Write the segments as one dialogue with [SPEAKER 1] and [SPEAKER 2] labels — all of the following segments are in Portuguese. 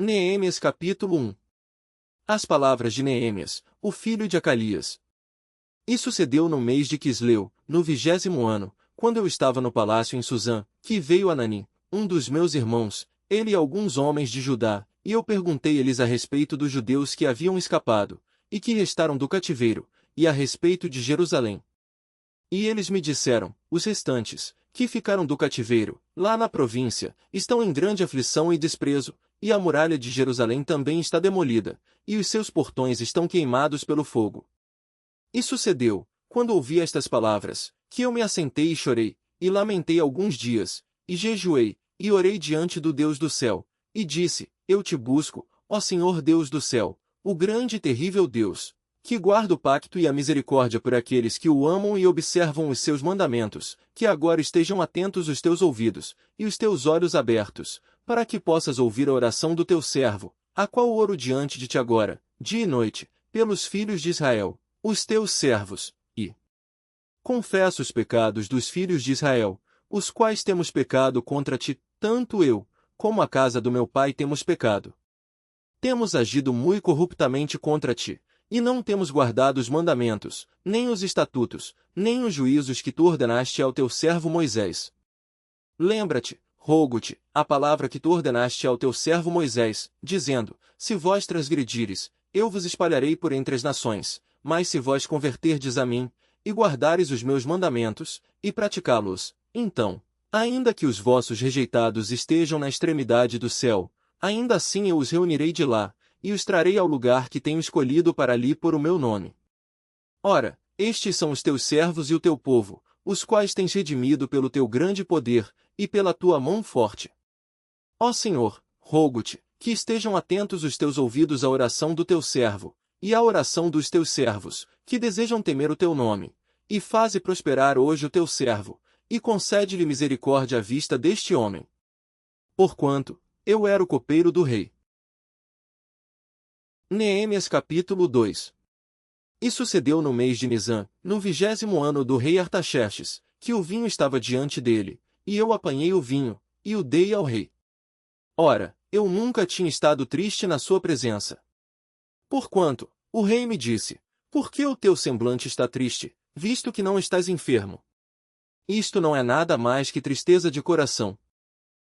[SPEAKER 1] Neemias capítulo 1. As palavras de Neemias, o filho de Acalias. E sucedeu no mês de Quisleu, no 20º ano, quando eu estava no palácio em Susã, que veio Anani, um dos meus irmãos, ele e alguns homens de Judá, e eu perguntei-lhes a respeito dos judeus que haviam escapado, e que restaram do cativeiro, e a respeito de Jerusalém. E eles me disseram, os restantes, que ficaram do cativeiro, lá na província, estão em grande aflição e desprezo, e a muralha de Jerusalém também está demolida, e os seus portões estão queimados pelo fogo. E sucedeu, quando ouvi estas palavras, que eu me assentei e chorei, e lamentei alguns dias, e jejuei, e orei diante do Deus do céu, e disse, eu te busco, ó Senhor Deus do céu, o grande e terrível Deus, que guarda o pacto e a misericórdia por aqueles que o amam e observam os seus mandamentos, que agora estejam atentos os teus ouvidos, e os teus olhos abertos, para que possas ouvir a oração do teu servo, a qual oro diante de ti agora, dia e noite, pelos filhos de Israel, os teus servos, e confesso os pecados dos filhos de Israel, os quais temos pecado contra ti, tanto eu, como a casa do meu pai temos pecado. Temos agido muito corruptamente contra ti, e não temos guardado os mandamentos, nem os estatutos, nem os juízos que tu ordenaste ao teu servo Moisés. Lembra-te, rogo-te, a palavra que tu ordenaste ao teu servo Moisés, dizendo, se vós transgredires, eu vos espalharei por entre as nações, mas se vós converterdes a mim, e guardares os meus mandamentos, e praticá-los, então, ainda que os vossos rejeitados estejam na extremidade do céu, ainda assim eu os reunirei de lá, e os trarei ao lugar que tenho escolhido para ali pôr o meu nome. Ora, estes são os teus servos e o teu povo, os quais tens redimido pelo teu grande poder, e pela tua mão forte. Ó Senhor, rogo-te, que estejam atentos os teus ouvidos à oração do teu servo, e à oração dos teus servos, que desejam temer o teu nome, e faze prosperar hoje o teu servo, e concede-lhe misericórdia à vista deste homem. Porquanto, eu era o copeiro do rei. Neemias capítulo 2. E sucedeu no mês de Nisã, no 20º ano do rei Artaxerxes, que o vinho estava diante dele, e eu apanhei o vinho, e o dei ao rei. Ora, eu nunca tinha estado triste na sua presença. Porquanto, o rei me disse, por que o teu semblante está triste, visto que não estás enfermo? Isto não é nada mais que tristeza de coração.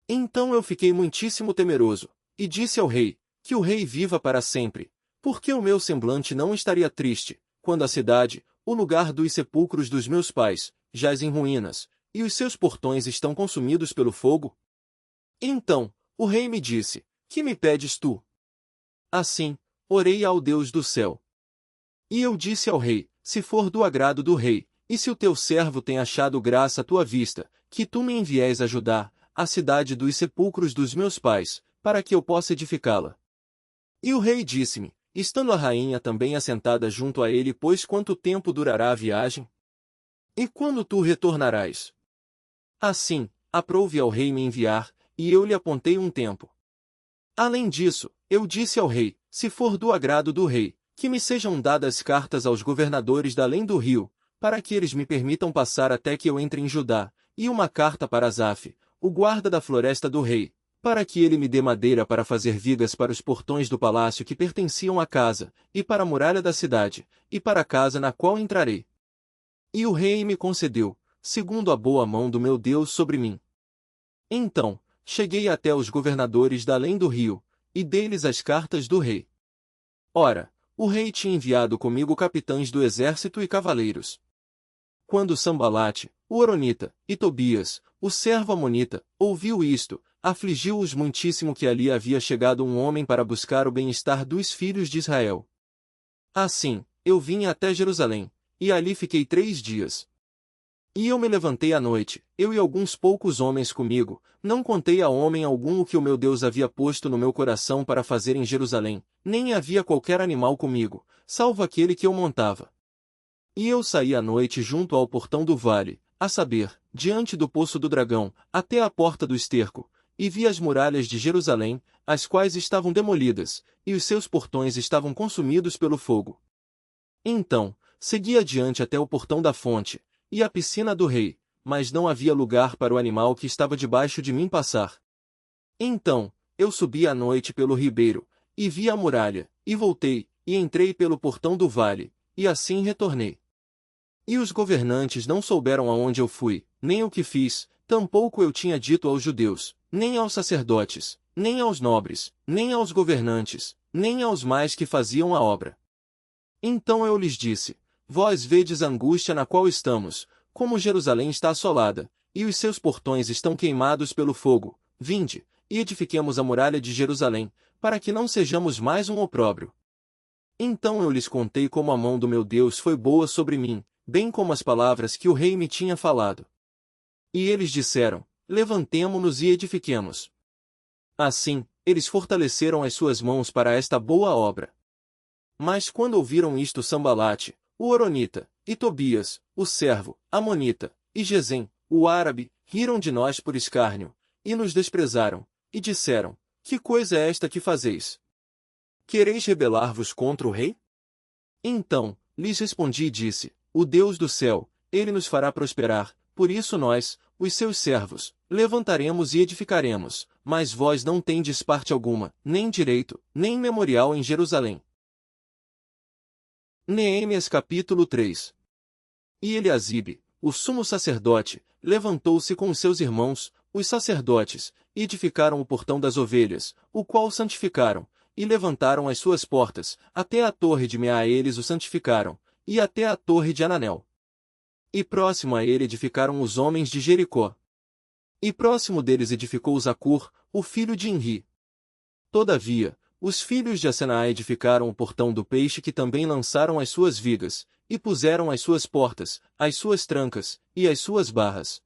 [SPEAKER 1] Então eu fiquei muitíssimo temeroso, e disse ao rei, que o rei viva para sempre, porque o meu semblante não estaria triste, quando a cidade, o lugar dos sepulcros dos meus pais, jaz em ruínas, e os seus portões estão consumidos pelo fogo? Então, o rei me disse, que me pedes tu? Assim, orei ao Deus do céu. E eu disse ao rei, se for do agrado do rei, e se o teu servo tem achado graça à tua vista, que tu me envies ajudar, a cidade dos sepulcros dos meus pais, para que eu possa edificá-la. E o rei disse-me, estando a rainha também assentada junto a ele, pois quanto tempo durará a viagem? E quando tu retornarás? Assim, aprouve ao rei me enviar, e eu lhe apontei um tempo. Além disso, eu disse ao rei, se for do agrado do rei, que me sejam dadas cartas aos governadores da além do rio, para que eles me permitam passar até que eu entre em Judá, e uma carta para Asaf, o guarda da floresta do rei, para que ele me dê madeira para fazer vigas para os portões do palácio que pertenciam à casa, e para a muralha da cidade, e para a casa na qual entrarei. E o rei me concedeu, segundo a boa mão do meu Deus sobre mim. Então, cheguei até os governadores da além do rio, e dei-lhes as cartas do rei. Ora, o rei tinha enviado comigo capitães do exército e cavaleiros. Quando Sambalate, o Horonita, e Tobias, o servo amonita, ouviu isto, afligiu-os muitíssimo que ali havia chegado um homem para buscar o bem-estar dos filhos de Israel. Assim, eu vim até Jerusalém, e ali fiquei 3 dias. E eu me levantei à noite, eu e alguns poucos homens comigo, não contei a homem algum o que o meu Deus havia posto no meu coração para fazer em Jerusalém, nem havia qualquer animal comigo, salvo aquele que eu montava. E eu saí à noite junto ao portão do vale, a saber, diante do Poço do Dragão, até a porta do esterco, e vi as muralhas de Jerusalém, as quais estavam demolidas, e os seus portões estavam consumidos pelo fogo. Então, segui adiante até o portão da fonte, e a piscina do rei, mas não havia lugar para o animal que estava debaixo de mim passar. Então, eu subi à noite pelo ribeiro, e vi a muralha, e voltei, e entrei pelo portão do vale, e assim retornei. E os governantes não souberam aonde eu fui, nem o que fiz, tampouco eu tinha dito aos judeus, nem aos sacerdotes, nem aos nobres, nem aos governantes, nem aos mais que faziam a obra. Então eu lhes disse: vós vedes a angústia na qual estamos, como Jerusalém está assolada, e os seus portões estão queimados pelo fogo. Vinde, e edifiquemos a muralha de Jerusalém, para que não sejamos mais um opróbrio. Então eu lhes contei como a mão do meu Deus foi boa sobre mim, bem como as palavras que o rei me tinha falado. E eles disseram: levantemo-nos e edifiquemos. Assim, eles fortaleceram as suas mãos para esta boa obra. Mas quando ouviram isto Sambalate, o horonita, e Tobias, o servo, amonita, e Gesem, o árabe, riram de nós por escárnio, e nos desprezaram, e disseram: que coisa é esta que fazeis? Quereis rebelar-vos contra o rei? Então, lhes respondi e disse: o Deus do céu, ele nos fará prosperar, por isso nós, os seus servos, levantaremos e edificaremos, mas vós não tendes parte alguma, nem direito, nem memorial em Jerusalém. Neemias capítulo 3. E Eliasibe, o sumo sacerdote, levantou-se com os seus irmãos, os sacerdotes, e edificaram o portão das ovelhas, o qual santificaram, e levantaram as suas portas, até a torre de Meá eles o santificaram, e até a torre de Ananel. E próximo a ele edificaram os homens de Jericó. E próximo deles edificou Zacur, o filho de Inri. Todavia, os filhos de Asenaá edificaram o portão do peixe que também lançaram as suas vigas, e puseram as suas portas, as suas trancas, e as suas barras.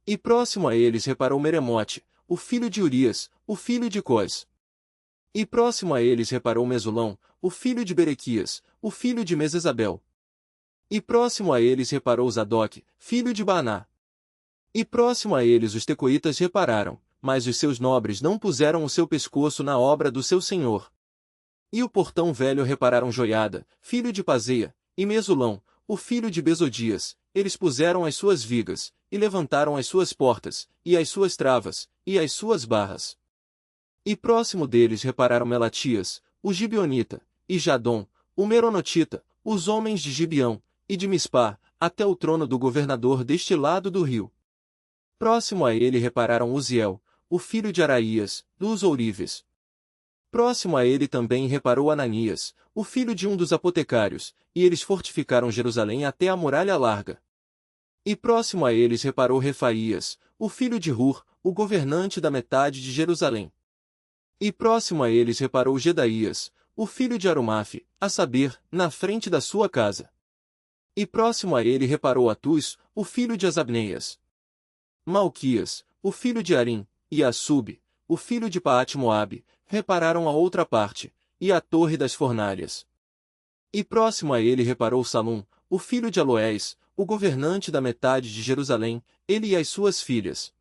[SPEAKER 1] E próximo a eles reparou Meremote, o filho de Urias, o filho de Cós. E próximo a eles reparou Mesulão, o filho de Berequias, o filho de Mesesabel. E próximo a eles reparou Zadok, filho de Baaná. E próximo a eles os tecoitas repararam, mas os seus nobres não puseram o seu pescoço na obra do seu senhor. E o portão velho repararam Joiada, filho de Pazeia, e Mesulão, o filho de Besodias, eles puseram as suas vigas, e levantaram as suas portas, e as suas travas, e as suas barras. E próximo deles repararam Melatias, o Gibeonita, e Jadom, o Meronotita, os homens de Gibeão, e de Mispá, até o trono do governador deste lado do rio. Próximo a ele repararam Uziel, o filho de Araías, dos ourives. Próximo a ele também reparou Ananias, o filho de um dos apotecários, e eles fortificaram Jerusalém até a muralha larga. E próximo a eles reparou Refaías, o filho de Hur, o governante da metade de Jerusalém. E próximo a eles reparou Gedaías, o filho de Arumafe, a saber, na frente da sua casa. E próximo a ele reparou Atus, o filho de Asabneias. Malquias, o filho de Arim, e Assub, o filho de Paate-Moabe, repararam a outra parte, e a torre das fornalhas. E próximo a ele reparou Salum, o filho de Aloés, o governante da metade de Jerusalém, ele e as suas filhas.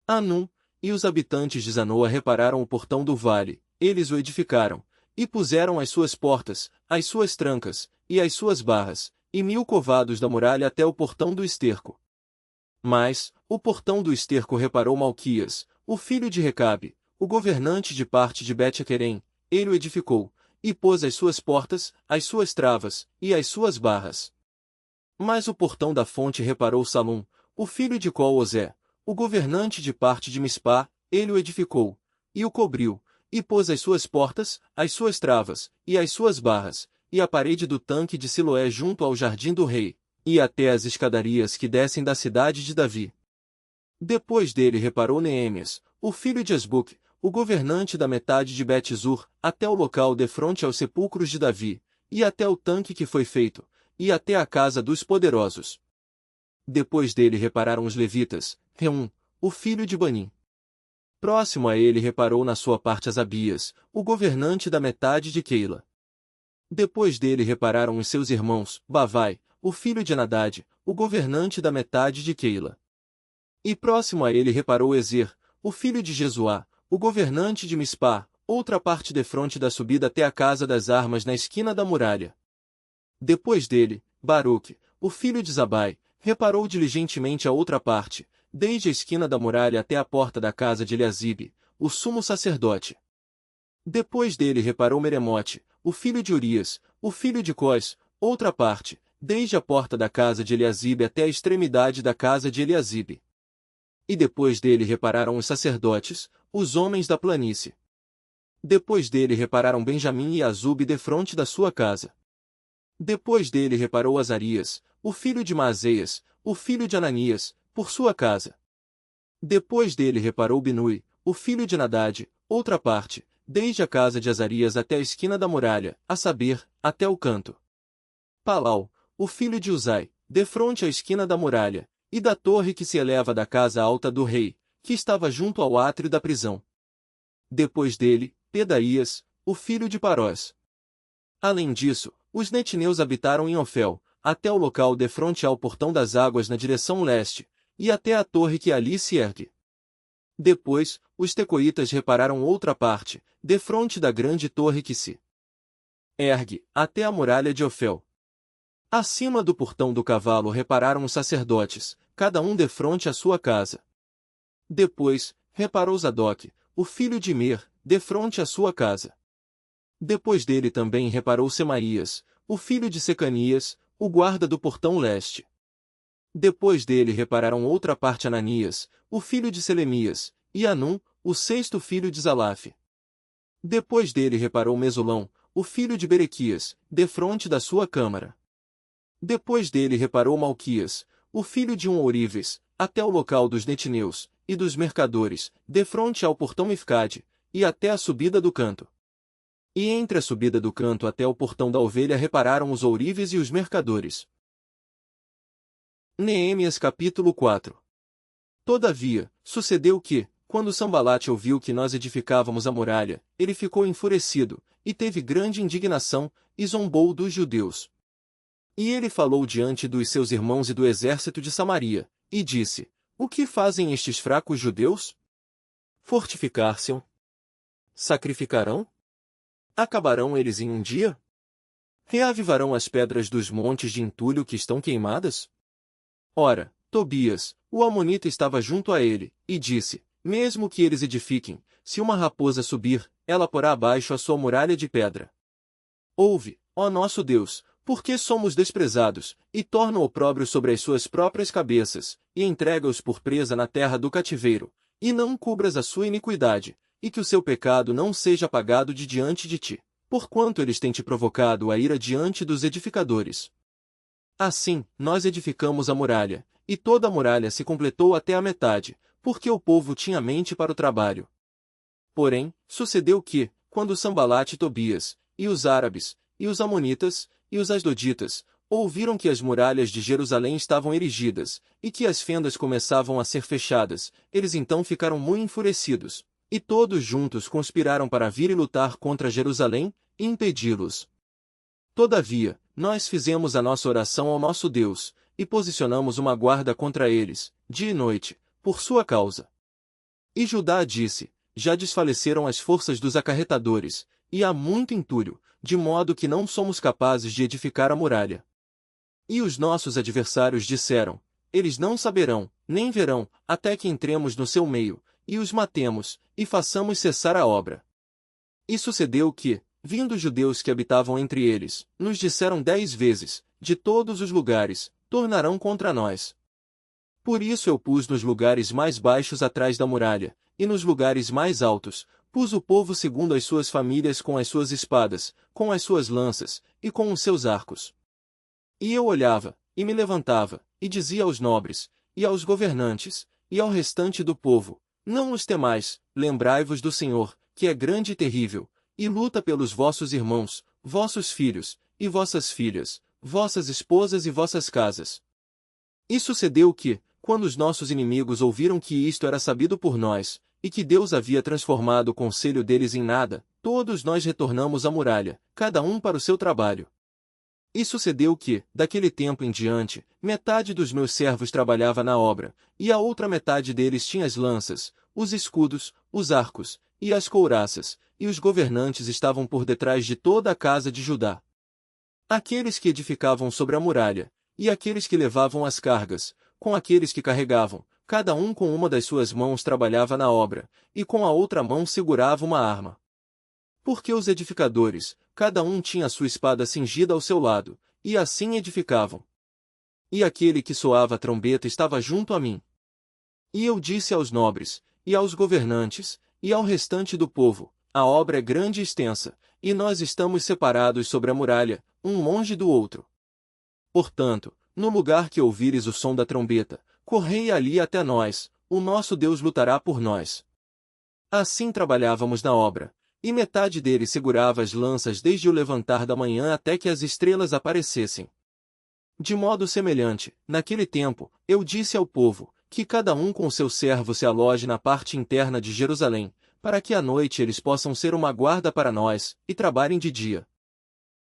[SPEAKER 1] Anum, e os habitantes de Zanoa repararam o portão do vale, eles o edificaram, e puseram as suas portas, as suas trancas, e as suas barras, e 1000 covados da muralha até o portão do esterco. Mas, o portão do esterco reparou Malquias, o filho de Recabe, o governante de parte de Bet-Aquerem, ele o edificou, e pôs as suas portas, as suas travas, e as suas barras. Mas o portão da fonte reparou Salum, o filho de Col-Ozé, o governante de parte de Mispá, ele o edificou, e o cobriu, e pôs as suas portas, as suas travas, e as suas barras, e a parede do tanque de Siloé junto ao jardim do rei, e até as escadarias que descem da cidade de Davi. Depois dele reparou Neemias, o filho de Asbuque, o governante da metade de Bet-Zur, até o local defronte aos sepulcros de Davi, e até o tanque que foi feito, e até a casa dos poderosos. Depois dele repararam os levitas, Reum, o filho de Bani. Próximo a ele reparou na sua parte Asabias, o governante da metade de Keila. Depois dele repararam os seus irmãos, Bavai, o filho de Anadade, o governante da metade de Keila. E próximo a ele reparou Ezer, o filho de Jesuá, o governante de Mispá, outra parte defronte da subida até a casa das armas na esquina da muralha. Depois dele, Baruque, o filho de Zabai, reparou diligentemente a outra parte, desde a esquina da muralha até a porta da casa de Eliasibe, o sumo sacerdote. Depois dele reparou Meremote, o filho de Urias, o filho de Cós, outra parte, desde a porta da casa de Eliasibe até a extremidade da casa de Eliasibe. E depois dele repararam os sacerdotes, os homens da planície. Depois dele repararam Benjamim e Azube defronte da sua casa. Depois dele reparou Azarias, o filho de Maazéias, o filho de Ananias, por sua casa. Depois dele reparou Binui, o filho de Nadade, outra parte, desde a casa de Azarias até a esquina da muralha, a saber, até o canto. Palau, o filho de Uzai, defronte à esquina da muralha, e da torre que se eleva da casa alta do rei, que estava junto ao átrio da prisão. Depois dele, Pedaías, o filho de Parós. Além disso, os netineus habitaram em Ofel, até o local defronte ao portão das águas na direção leste, e até a torre que ali se ergue. Depois, os tecoitas repararam outra parte, defronte da grande torre que se ergue, até a muralha de Ofel. Acima do portão do cavalo repararam os sacerdotes, cada um defronte à sua casa. Depois, reparou Zadok, o filho de Imer, defronte à sua casa. Depois dele também reparou Semaías, o filho de Secanias, o guarda do portão leste. Depois dele repararam outra parte Ananias, o filho de Selemias, e Anum, o sexto filho de Zalaf. Depois dele reparou Mesulão, o filho de Berequias, defronte da sua câmara. Depois dele reparou Malquias, o filho de Ourives, até o local dos netineus, e dos mercadores, defronte ao portão Mifcade, e até a subida do canto. E entre a subida do canto até o portão da ovelha repararam os ourives e os mercadores. Neemias capítulo 4. Todavia, sucedeu que, quando Sambalate ouviu que nós edificávamos a muralha, ele ficou enfurecido, e teve grande indignação, e zombou dos judeus. E ele falou diante dos seus irmãos e do exército de Samaria, e disse: O que fazem estes fracos judeus? Fortificar-se-ão? Sacrificarão? Acabarão eles em um dia? Reavivarão as pedras dos montes de entulho que estão queimadas? Ora, Tobias, o amonita estava junto a ele, e disse: Mesmo que eles edifiquem, se uma raposa subir, ela porá abaixo a sua muralha de pedra. Ouve, ó nosso Deus, porque somos desprezados, e torna o opróbrio sobre as suas próprias cabeças, e entrega-os por presa na terra do cativeiro, e não cubras a sua iniquidade, e que o seu pecado não seja apagado de diante de ti, porquanto eles têm te provocado a ira diante dos edificadores. Assim, nós edificamos a muralha, e toda a muralha se completou até a metade, porque o povo tinha mente para o trabalho. Porém, sucedeu que, quando Sambalate e Tobias, e os árabes, e os amonitas, e os asdoditas, ouviram que as muralhas de Jerusalém estavam erigidas, e que as fendas começavam a ser fechadas, eles então ficaram muito enfurecidos, e todos juntos conspiraram para vir e lutar contra Jerusalém, e impedi-los. Todavia, nós fizemos a nossa oração ao nosso Deus, e posicionamos uma guarda contra eles, dia e noite, por sua causa. E Judá disse: Já desfaleceram as forças dos acarretadores, e há muito entulho, de modo que não somos capazes de edificar a muralha. E os nossos adversários disseram: Eles não saberão, nem verão, até que entremos no seu meio, e os matemos, e façamos cessar a obra. E sucedeu que, vindo os judeus que habitavam entre eles, nos disseram 10 vezes, de todos os lugares, tornarão contra nós. Por isso eu pus nos lugares mais baixos atrás da muralha, e nos lugares mais altos, pus o povo segundo as suas famílias com as suas espadas, com as suas lanças, e com os seus arcos. E eu olhava, e me levantava, e dizia aos nobres, e aos governantes, e ao restante do povo: Não os temais, lembrai-vos do Senhor, que é grande e terrível, e luta pelos vossos irmãos, vossos filhos, e vossas filhas, vossas esposas e vossas casas. E sucedeu que, quando os nossos inimigos ouviram que isto era sabido por nós, e que Deus havia transformado o conselho deles em nada, todos nós retornamos à muralha, cada um para o seu trabalho. E sucedeu que, daquele tempo em diante, metade dos meus servos trabalhava na obra, e a outra metade deles tinha as lanças, os escudos, os arcos, e as couraças, e os governantes estavam por detrás de toda a casa de Judá. Aqueles que edificavam sobre a muralha, e aqueles que levavam as cargas, com aqueles que carregavam, cada um com uma das suas mãos trabalhava na obra, e com a outra mão segurava uma arma. Porque os edificadores, cada um tinha sua espada cingida ao seu lado, e assim edificavam. E aquele que soava a trombeta estava junto a mim. E eu disse aos nobres, e aos governantes, e ao restante do povo: a obra é grande e extensa, e nós estamos separados sobre a muralha, um longe do outro. Portanto, no lugar que ouvires o som da trombeta, correi ali até nós, o nosso Deus lutará por nós. Assim trabalhávamos na obra, e metade deles segurava as lanças desde o levantar da manhã até que as estrelas aparecessem. De modo semelhante, naquele tempo, eu disse ao povo, que cada um com seu servo se aloje na parte interna de Jerusalém, para que à noite eles possam ser uma guarda para nós, e trabalhem de dia.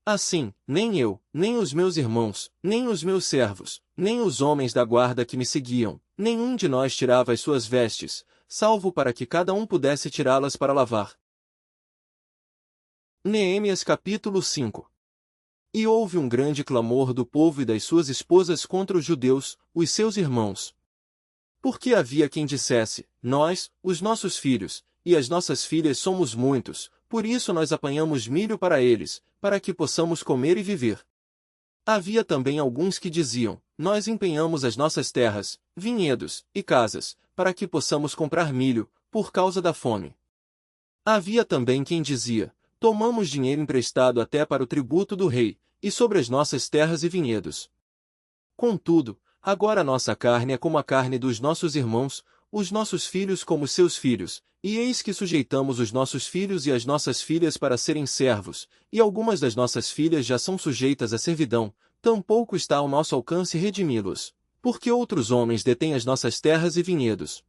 [SPEAKER 1] Assim, nem eu, nem os meus irmãos, nem os meus servos, nem os homens da guarda que me seguiam, nenhum de nós tirava as suas vestes, salvo para que cada um pudesse tirá-las para lavar. Neemias capítulo 5. E houve um grande clamor do povo e das suas esposas contra os judeus, os seus irmãos. Porque havia quem dissesse: nós, os nossos filhos, e as nossas filhas somos muitos, por isso nós apanhamos milho para eles, para que possamos comer e viver. Havia também alguns que diziam: nós empenhamos as nossas terras, vinhedos, e casas, para que possamos comprar milho, por causa da fome. Havia também quem dizia: tomamos dinheiro emprestado até para o tributo do rei, e sobre as nossas terras e vinhedos. Contudo, agora nossa carne é como a carne dos nossos irmãos, os nossos filhos como seus filhos, e eis que sujeitamos os nossos filhos e as nossas filhas para serem servos, e algumas das nossas filhas já são sujeitas à servidão, tampouco está ao nosso alcance redimi-los, porque outros homens detêm as nossas terras e vinhedos.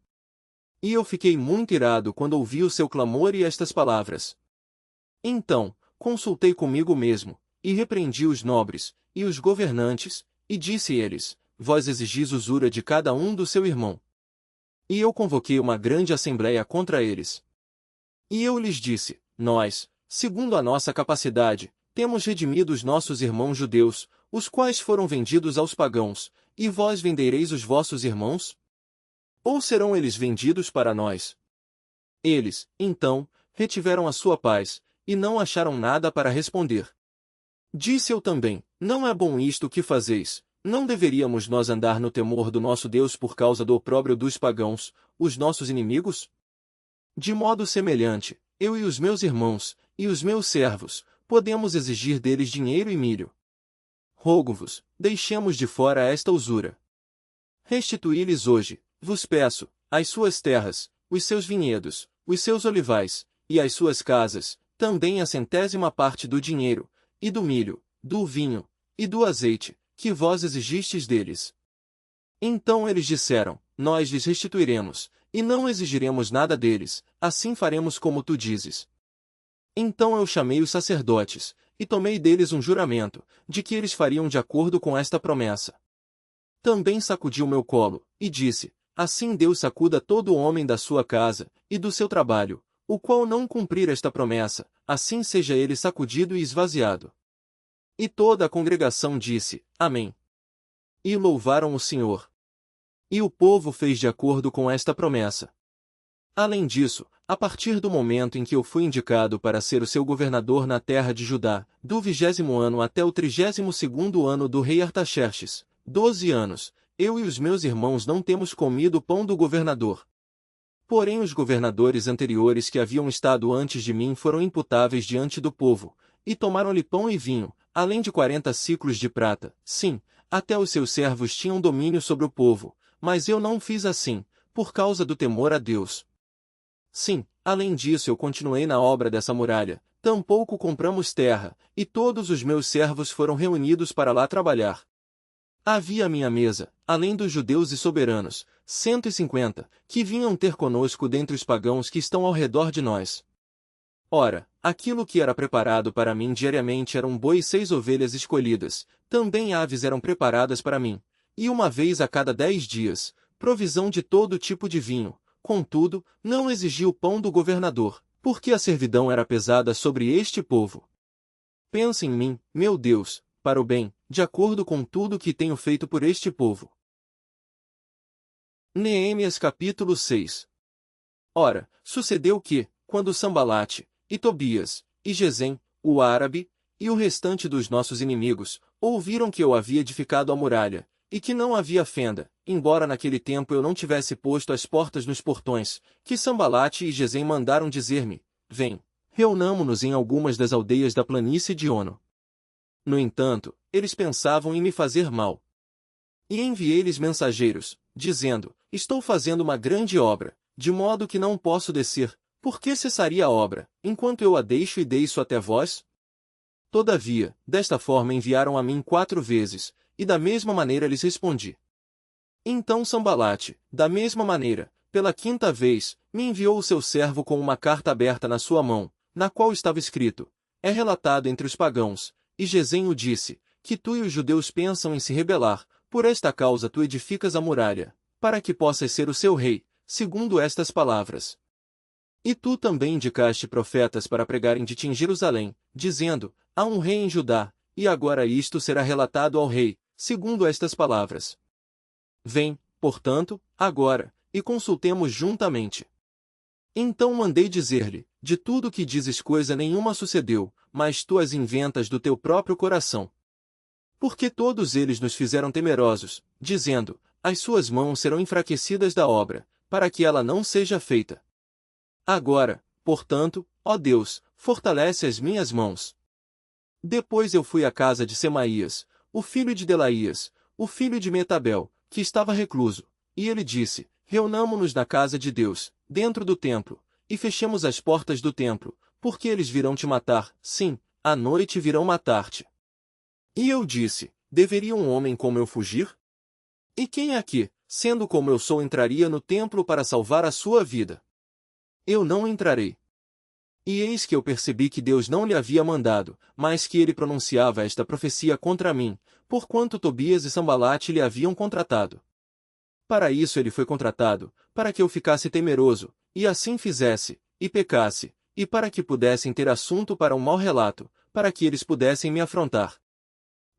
[SPEAKER 1] E eu fiquei muito irado quando ouvi o seu clamor e estas palavras. Então, consultei comigo mesmo, e repreendi os nobres, e os governantes, e disse eles: vós exigis usura de cada um do seu irmão. E eu convoquei uma grande assembleia contra eles. E eu lhes disse: nós, segundo a nossa capacidade, temos redimido os nossos irmãos judeus, os quais foram vendidos aos pagãos, e vós vendereis os vossos irmãos? Ou serão eles vendidos para nós? Eles, então, retiveram a sua paz, e não acharam nada para responder. Disse eu também: não é bom isto que fazeis. Não deveríamos nós andar no temor do nosso Deus por causa do opróbrio dos pagãos, os nossos inimigos? De modo semelhante, eu e os meus irmãos, e os meus servos, podemos exigir deles dinheiro e milho. Rogo-vos, deixemos de fora esta usura. Restituí-lhes hoje, vos peço, as suas terras, os seus vinhedos, os seus olivais, e as suas casas, também a 100ª parte do dinheiro, e do milho, do vinho, e do azeite, que vós exigistes deles. Então eles disseram: nós lhes restituiremos, e não exigiremos nada deles, assim faremos como tu dizes. Então eu chamei os sacerdotes, e tomei deles um juramento, de que eles fariam de acordo com esta promessa. Também sacudi o meu colo, e disse: assim Deus sacuda todo homem da sua casa, e do seu trabalho, o qual não cumprir esta promessa, assim seja ele sacudido e esvaziado. E toda a congregação disse: amém. E louvaram o Senhor. E o povo fez de acordo com esta promessa. Além disso, a partir do momento em que eu fui indicado para ser o seu governador na terra de Judá, do 20º ano até o 32º ano do rei Artaxerxes, 12 anos, eu e os meus irmãos não temos comido o pão do governador. Porém os governadores anteriores que haviam estado antes de mim foram imputáveis diante do povo, e tomaram-lhe pão e vinho, além de 40 siclos de prata. Sim, até os seus servos tinham domínio sobre o povo, mas eu não fiz assim, por causa do temor a Deus. Sim, além disso eu continuei na obra dessa muralha, tampouco compramos terra, e todos os meus servos foram reunidos para lá trabalhar. Havia à minha mesa, além dos judeus e soberanos, 150, que vinham ter conosco dentre os pagãos que estão ao redor de nós. Ora, aquilo que era preparado para mim diariamente eram boi e 6 ovelhas escolhidas, também aves eram preparadas para mim, e uma vez a cada 10 dias, provisão de todo tipo de vinho. Contudo, não exigi o pão do governador, porque a servidão era pesada sobre este povo. Pensa em mim, meu Deus, para o bem, de acordo com tudo que tenho feito por este povo. Neemias capítulo 6. Ora, sucedeu que, quando Sambalate, e Tobias, e Gesem, o árabe, e o restante dos nossos inimigos, ouviram que eu havia edificado a muralha, e que não havia fenda, embora naquele tempo eu não tivesse posto as portas nos portões, que Sambalate e Gesem mandaram dizer-me: Vem, reunamo-nos em algumas das aldeias da planície de Ono. No entanto, eles pensavam em me fazer mal. E enviei-lhes mensageiros, dizendo: Estou fazendo uma grande obra, de modo que não posso descer. Por que cessaria a obra, enquanto eu a deixo e desço até vós? Todavia, desta forma enviaram a mim 4 vezes, e da mesma maneira lhes respondi. Então Sambalate, da mesma maneira, pela 5ª vez, me enviou o seu servo com uma carta aberta na sua mão, na qual estava escrito: É relatado entre os pagãos, e Gesem o disse, que tu e os judeus pensam em se rebelar, por esta causa tu edificas a muralha, para que possas ser o seu rei, segundo estas palavras. E tu também indicaste profetas para pregarem de ti em Jerusalém, dizendo: Há um rei em Judá, e agora isto será relatado ao rei, segundo estas palavras. Vem, portanto, agora, e consultemos juntamente. Então mandei dizer-lhe: De tudo que dizes coisa nenhuma sucedeu, mas tu as inventas do teu próprio coração. Porque todos eles nos fizeram temerosos, dizendo: As suas mãos serão enfraquecidas da obra, para que ela não seja feita. Agora, portanto, ó Deus, fortalece as minhas mãos. Depois eu fui à casa de Semaías, o filho de Delaías, o filho de Metabel, que estava recluso, e ele disse: Reunamo-nos na casa de Deus, dentro do templo, e fechemos as portas do templo, porque eles virão te matar, sim, à noite virão matar-te. E eu disse: Deveria um homem como eu fugir? E quem aqui, sendo como eu sou, entraria no templo para salvar a sua vida? Eu não entrarei. E eis que eu percebi que Deus não lhe havia mandado, mas que ele pronunciava esta profecia contra mim, porquanto Tobias e Sambalate lhe haviam contratado. Para isso ele foi contratado, para que eu ficasse temeroso, e assim fizesse, e pecasse, e para que pudessem ter assunto para um mau relato, para que eles pudessem me afrontar.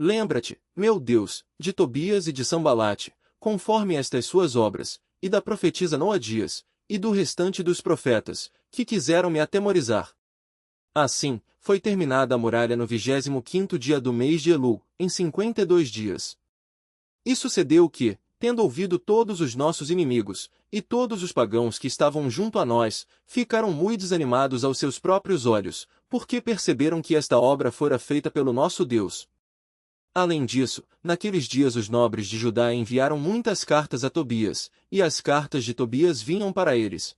[SPEAKER 1] Lembra-te, meu Deus, de Tobias e de Sambalate, conforme estas suas obras, e da profetisa Noadias, e do restante dos profetas, que quiseram me atemorizar. Assim, foi terminada a muralha no 25º dia do mês de Elul, em 52 dias. E sucedeu que, tendo ouvido todos os nossos inimigos, e todos os pagãos que estavam junto a nós, ficaram muito desanimados aos seus próprios olhos, porque perceberam que esta obra fora feita pelo nosso Deus. Além disso, naqueles dias os nobres de Judá enviaram muitas cartas a Tobias, e as cartas de Tobias vinham para eles.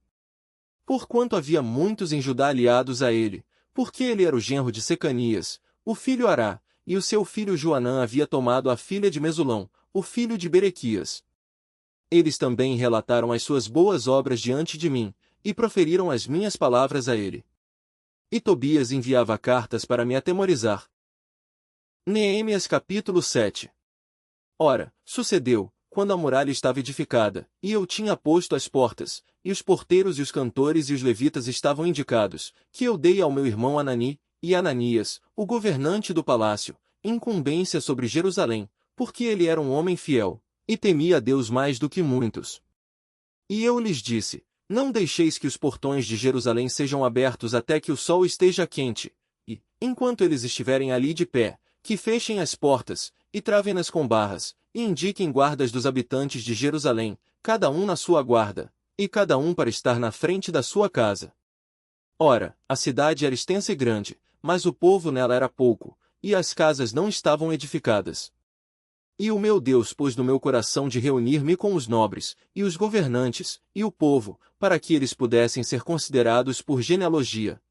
[SPEAKER 1] Porquanto havia muitos em Judá aliados a ele, porque ele era o genro de Secanias, o filho Ará, e o seu filho Joanã havia tomado a filha de Mesulão, o filho de Berequias. Eles também relataram as suas boas obras diante de mim, e proferiram as minhas palavras a ele. E Tobias enviava cartas para me atemorizar. Neemias capítulo 7. Ora, sucedeu, quando a muralha estava edificada, e eu tinha posto as portas, e os porteiros e os cantores e os levitas estavam indicados, que eu dei ao meu irmão Anani, e Ananias, o governante do palácio, incumbência sobre Jerusalém, porque ele era um homem fiel, e temia a Deus mais do que muitos. E eu lhes disse: Não deixeis que os portões de Jerusalém sejam abertos até que o sol esteja quente, e, enquanto eles estiverem ali de pé, que fechem as portas, e travem-nas com barras, e indiquem guardas dos habitantes de Jerusalém, cada um na sua guarda, e cada um para estar na frente da sua casa. Ora, a cidade era extensa e grande, mas o povo nela era pouco, e as casas não estavam edificadas. E o meu Deus pôs no meu coração de reunir-me com os nobres, e os governantes, e o povo, para que eles pudessem ser considerados por genealogia.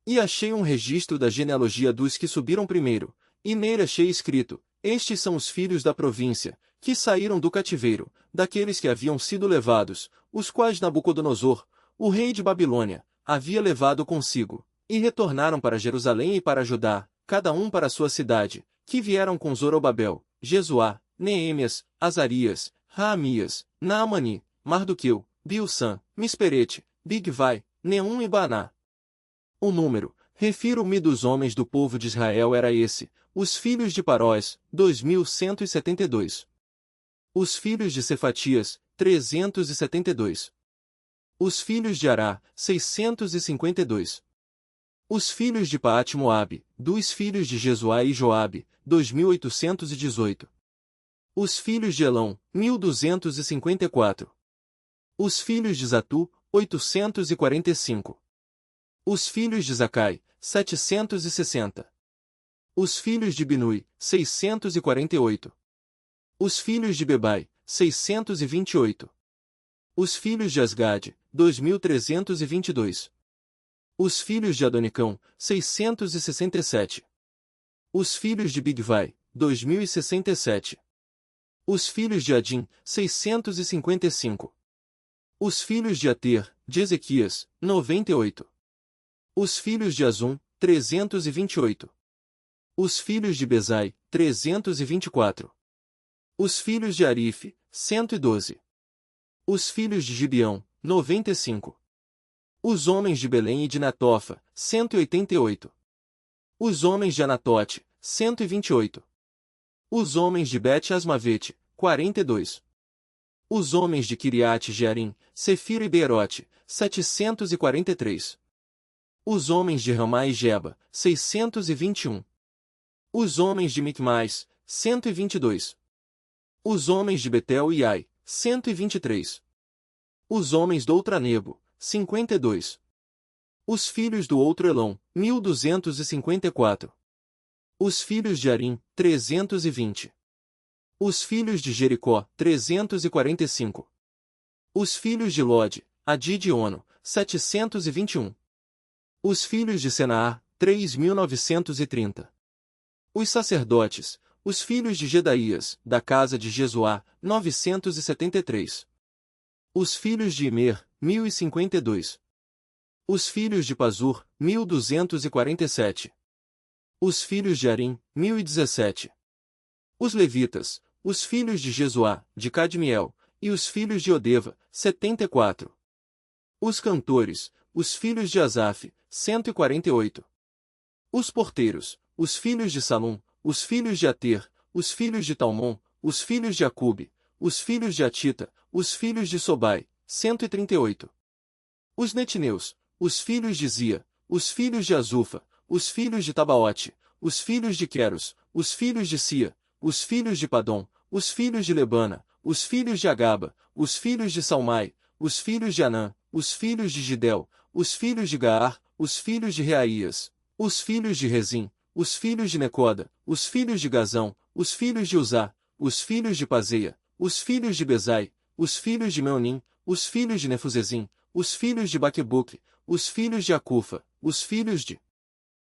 [SPEAKER 1] E achei um registro da genealogia dos que subiram primeiro, e nele achei escrito: Estes são os filhos da província, que saíram do cativeiro, daqueles que haviam sido levados, os quais Nabucodonosor, o rei de Babilônia, havia levado consigo, e retornaram para Jerusalém e para Judá, cada um para sua cidade, que vieram com Zorobabel, Jesuá, Neemias, Azarias, Raamias, Naamani, Mardoqueu, Bilsã, Misperete, Bigvai, Neum e Baná. O número, refiro-me dos homens do povo de Israel, era esse: os filhos de Parós, 2172. Os filhos de Cefatias, 372. Os filhos de Ará, 652. Os filhos de Paate-Moabe, dos filhos de Jesuá e Joabe, 2818. Os filhos de Elão, 1254. Os filhos de Zatu, 845. Os filhos de Zacai, 760. Os filhos de Binui, 648. Os filhos de Bebai, 628. Os filhos de Asgade, 2322. Os filhos de Adonicão, 667. Os filhos de Bigvai, 2067. Os filhos de Adim, 655. Os filhos de Ater, de Ezequias, 98. Os filhos de Azum, 328. Os filhos de Bezai, 324. Os filhos de Arife, 112. Os filhos de Gibeão, 95. Os homens de Belém e de Natofa, 188. Os homens de Anatote, 128. Os homens de Bet-Asmavete, 42. Os homens de Kiriate-Jearim, Sefira e Beerote, 743. Os homens de Ramá e Geba, 621. Os homens de Micmais, 122. Os homens de Betel e Ai, 123. Os homens do Outranebo, 52. Os filhos do outro Elão, 1254. Os filhos de Arim, 320. Os filhos de Jericó, 345. Os filhos de Lode, Adid e Ono, 721. Os filhos de Senaar, 3.930. Os sacerdotes, os filhos de Gedaías, da casa de Jesuá, 973. Os filhos de Imer, 1052. Os filhos de Pazur, 1247. Os filhos de Arim, 1017. Os levitas, os filhos de Jesuá, de Cadmiel, e os filhos de Odeva, 74. Os cantores, os filhos de Asaf, 148. Os porteiros, os filhos de Salum, os filhos de Ater, os filhos de Talmon, os filhos de Acube, os filhos de Atita, os filhos de Sobai, 138. Os netineus, os filhos de Zia, os filhos de Azufa, os filhos de Tabaote, os filhos de Queros, os filhos de Sia, os filhos de Padom, os filhos de Lebana, os filhos de Agaba, os filhos de Salmai, os filhos de Anã, os filhos de Gidel, os filhos de Gaar, os filhos de Reaías, os filhos de Rezim, os filhos de Necoda, os filhos de Gazão, os filhos de Uzá, os filhos de Pazeia, os filhos de Bezai, os filhos de Meonim, os filhos de Nefuzezim, os filhos de Baquebuque, os filhos de Acufa, os filhos de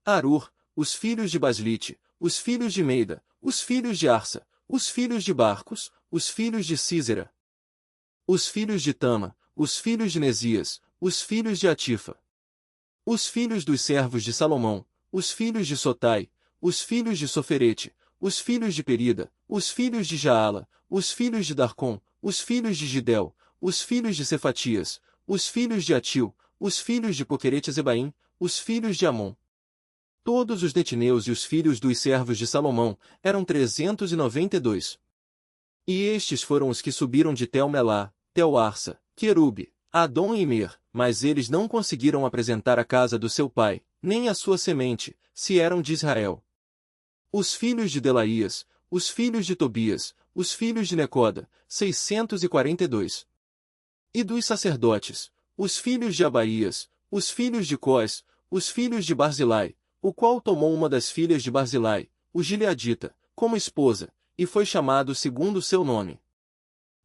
[SPEAKER 1] Arur, os filhos de Baslite, os filhos de Meida, os filhos de Arsa, os filhos de Barcos, os filhos de Císera, os filhos de Tama, os filhos de Nesias, os filhos de Atifa, os filhos dos servos de Salomão, os filhos de Sotai, os filhos de Soferete, os filhos de Perida, os filhos de Jaala, os filhos de Darcom, os filhos de Gidel, os filhos de Cefatias, os filhos de Atil, os filhos de Poquerete-Zebaim, os filhos de Amon. Todos os netineus e os filhos dos servos de Salomão eram 392. E estes foram os que subiram de Tel-Melá, Tel-Arsa, Querube, Adom e Imer, mas eles não conseguiram apresentar a casa do seu pai, nem a sua semente, se eram de Israel. Os filhos de Delaías, os filhos de Tobias, os filhos de Necoda, 642. E dos sacerdotes, os filhos de Abaías, os filhos de Cós, os filhos de Barzilai, o qual tomou uma das filhas de Barzilai, o Gileadita, como esposa, e foi chamado segundo seu nome.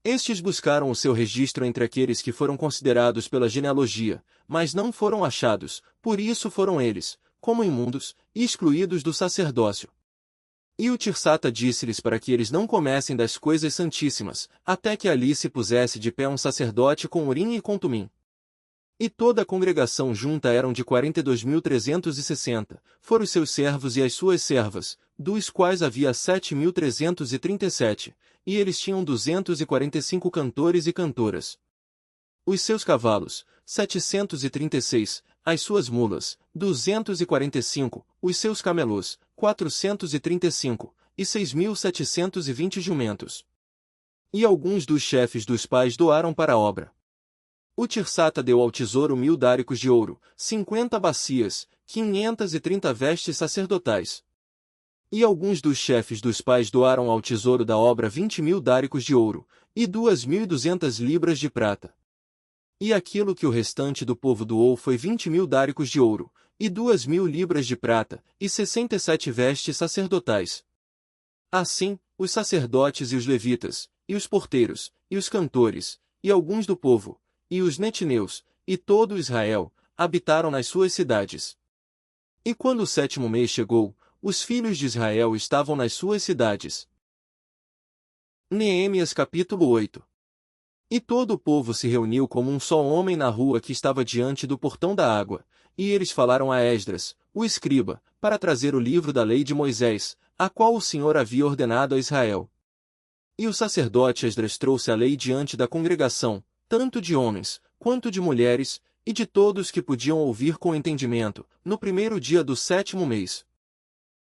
[SPEAKER 1] Estes buscaram o seu registro entre aqueles que foram considerados pela genealogia, mas não foram achados, por isso foram eles, como imundos, excluídos do sacerdócio. E o Tirsata disse-lhes para que eles não comessem das coisas santíssimas, até que ali se pusesse de pé um sacerdote com Urim e com Tumim. E toda a congregação junta eram de 42.360, foram os seus servos e as suas servas, dos quais havia 7.337, e eles tinham 245 cantores e cantoras. Os seus cavalos, 736, as suas mulas, 245, os seus camelos, 435, e 6.720 jumentos. E alguns dos chefes dos pais doaram para a obra. O Tirsata deu ao tesouro 1000 dáricos de ouro, 50 bacias, 530 vestes sacerdotais. E alguns dos chefes dos pais doaram ao tesouro da obra 20.000 dáricos de ouro, e 2.200 libras de prata. E aquilo que o restante do povo doou foi 20.000 dáricos de ouro, e 2.000 libras de prata, e 67 vestes sacerdotais. Assim, os sacerdotes e os levitas, e os porteiros, e os cantores, e alguns do povo, e os netineus, e todo Israel, habitaram nas suas cidades. E quando o 7º mês chegou, os filhos de Israel estavam nas suas cidades. Neemias capítulo 8. E todo o povo se reuniu como um só homem na rua que estava diante do portão da água, e eles falaram a Esdras, o escriba, para trazer o livro da lei de Moisés, a qual o Senhor havia ordenado a Israel. E o sacerdote Esdras trouxe a lei diante da congregação, tanto de homens, quanto de mulheres, e de todos que podiam ouvir com entendimento, no primeiro dia do 7º mês.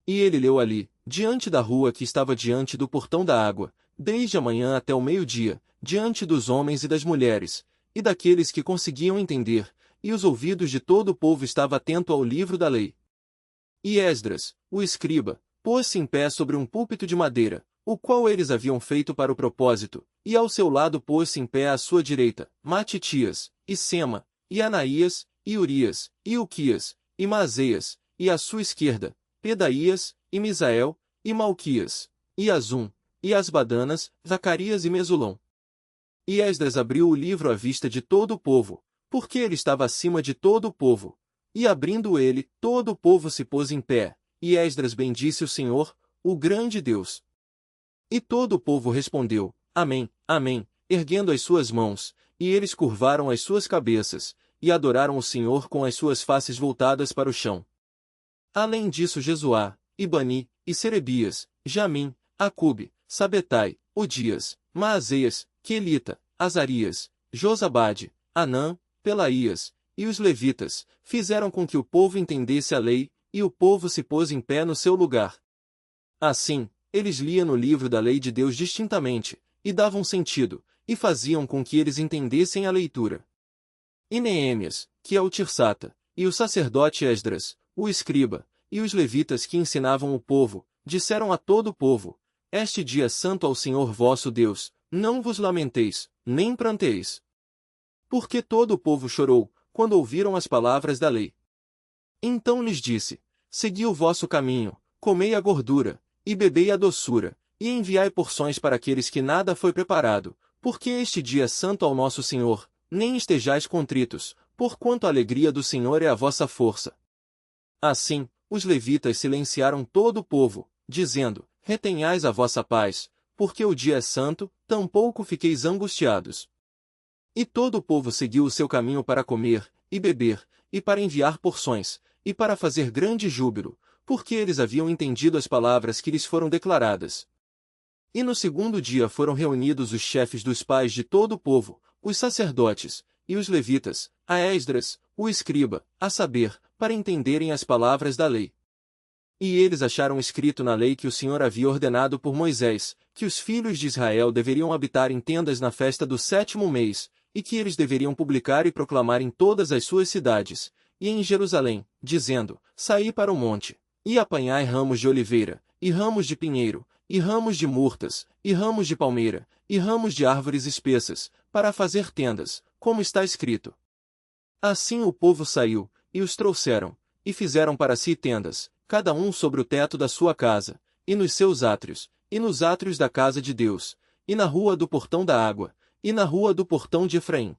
[SPEAKER 1] E ele leu ali, diante da rua que estava diante do portão da água, desde a manhã até o meio-dia, diante dos homens e das mulheres, e daqueles que conseguiam entender, e os ouvidos de todo o povo estavam atentos ao livro da lei. E Esdras, o escriba, pôs-se em pé sobre um púlpito de madeira, o qual eles haviam feito para o propósito, e ao seu lado pôs-se em pé à sua direita, Matitias, e Sema, e Anaías, e Urias, e Uquias, e Maazéias, e à sua esquerda, Pedaías, e Misael, e Malquias, e Azum, e Asbadanas, Zacarias e Mesulão. E Esdras abriu o livro à vista de todo o povo, porque ele estava acima de todo o povo. E abrindo ele, todo o povo se pôs em pé, e Esdras bendisse o Senhor, o grande Deus. E todo o povo respondeu, Amém, Amém, erguendo as suas mãos, e eles curvaram as suas cabeças, e adoraram o Senhor com as suas faces voltadas para o chão. Além disso Jesuá, e Bani, e Serebias, Jamim, Acube, Sabetai, Odias, Maazéias, Quelita, Azarias, Josabade, Anã, Pelaías, e os levitas, fizeram com que o povo entendesse a lei, e o povo se pôs em pé no seu lugar. Assim, eles liam no livro da lei de Deus distintamente, e davam sentido, e faziam com que eles entendessem a leitura. E Neemias, que é o Tirsata, e o sacerdote Esdras, o escriba, e os levitas que ensinavam o povo, disseram a todo o povo, Este dia santo ao Senhor vosso Deus, não vos lamenteis, nem pranteis. Porque todo o povo chorou, quando ouviram as palavras da lei. Então lhes disse, Segui o vosso caminho, comei a gordura, e bebei a doçura, e enviai porções para aqueles que nada foi preparado, porque este dia é santo ao nosso Senhor, nem estejais contritos, porquanto a alegria do Senhor é a vossa força. Assim, os levitas silenciaram todo o povo, dizendo, Retenhais a vossa paz, porque o dia é santo, tampouco fiqueis angustiados. E todo o povo seguiu o seu caminho para comer, e beber, e para enviar porções, e para fazer grande júbilo, porque eles haviam entendido as palavras que lhes foram declaradas. E no 2º dia foram reunidos os chefes dos pais de todo o povo, os sacerdotes, e os levitas, a Esdras, o escriba, a saber, para entenderem as palavras da lei. E eles acharam escrito na lei que o Senhor havia ordenado por Moisés, que os filhos de Israel deveriam habitar em tendas na festa do 7º mês, e que eles deveriam publicar e proclamar em todas as suas cidades, e em Jerusalém, dizendo, Saí para o monte, e apanhai ramos de oliveira, e ramos de pinheiro, e ramos de murtas, e ramos de palmeira, e ramos de árvores espessas, para fazer tendas, como está escrito. Assim o povo saiu, e os trouxeram, e fizeram para si tendas, cada um sobre o teto da sua casa, e nos seus átrios, e nos átrios da casa de Deus, e na rua do portão da água, e na rua do portão de Efraim.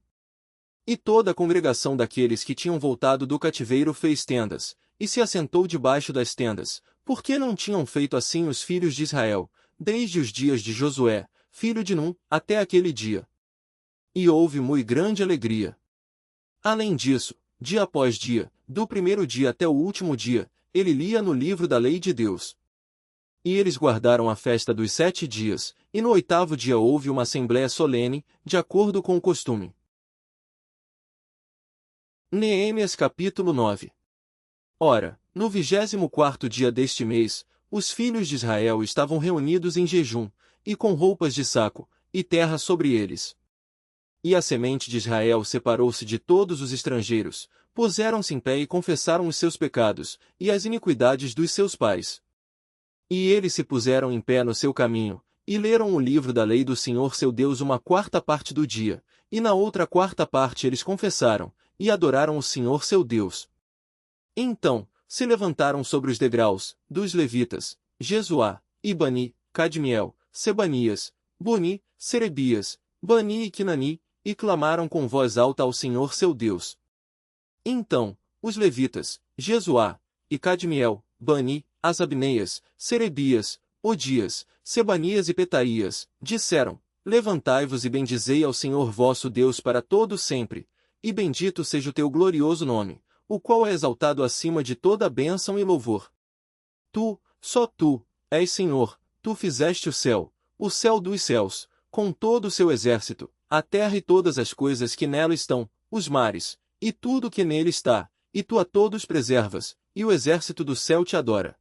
[SPEAKER 1] E toda a congregação daqueles que tinham voltado do cativeiro fez tendas, e se assentou debaixo das tendas, porque não tinham feito assim os filhos de Israel, desde os dias de Josué, filho de Num, até aquele dia. E houve muito grande alegria. Além disso, dia após dia, do primeiro dia até o último dia, ele lia no livro da lei de Deus. E eles guardaram a festa dos 7 dias, e no 8º dia houve uma assembléia solene, de acordo com o costume. Neemias capítulo 9. Ora, no 24º dia deste mês, os filhos de Israel estavam reunidos em jejum, e com roupas de saco, e terra sobre eles. E a semente de Israel separou-se de todos os estrangeiros, puseram-se em pé e confessaram os seus pecados, e as iniquidades dos seus pais. E eles se puseram em pé no seu caminho, e leram o livro da lei do Senhor seu Deus uma quarta parte do dia, e na outra quarta parte eles confessaram, e adoraram o Senhor seu Deus. Então, se levantaram sobre os degraus, dos levitas, Jesuá, Ibani, Cadmiel, Sebanias, Boni, Serebias, Bani e Quinani, e clamaram com voz alta ao Senhor seu Deus. Então, os levitas, Jesuá, e Cadmiel, Bani, Asabneias, Serebias, Odias, Sebanias e Petaías, disseram: Levantai-vos e bendizei ao Senhor vosso Deus para todo sempre, e bendito seja o teu glorioso nome, o qual é exaltado acima de toda bênção e louvor. Tu, só tu, és Senhor, tu fizeste o céu dos céus, com todo o seu exército, a terra e todas as coisas que nela estão, os mares, e tudo que nele está, e tu a todos preservas, e o exército do céu te adora.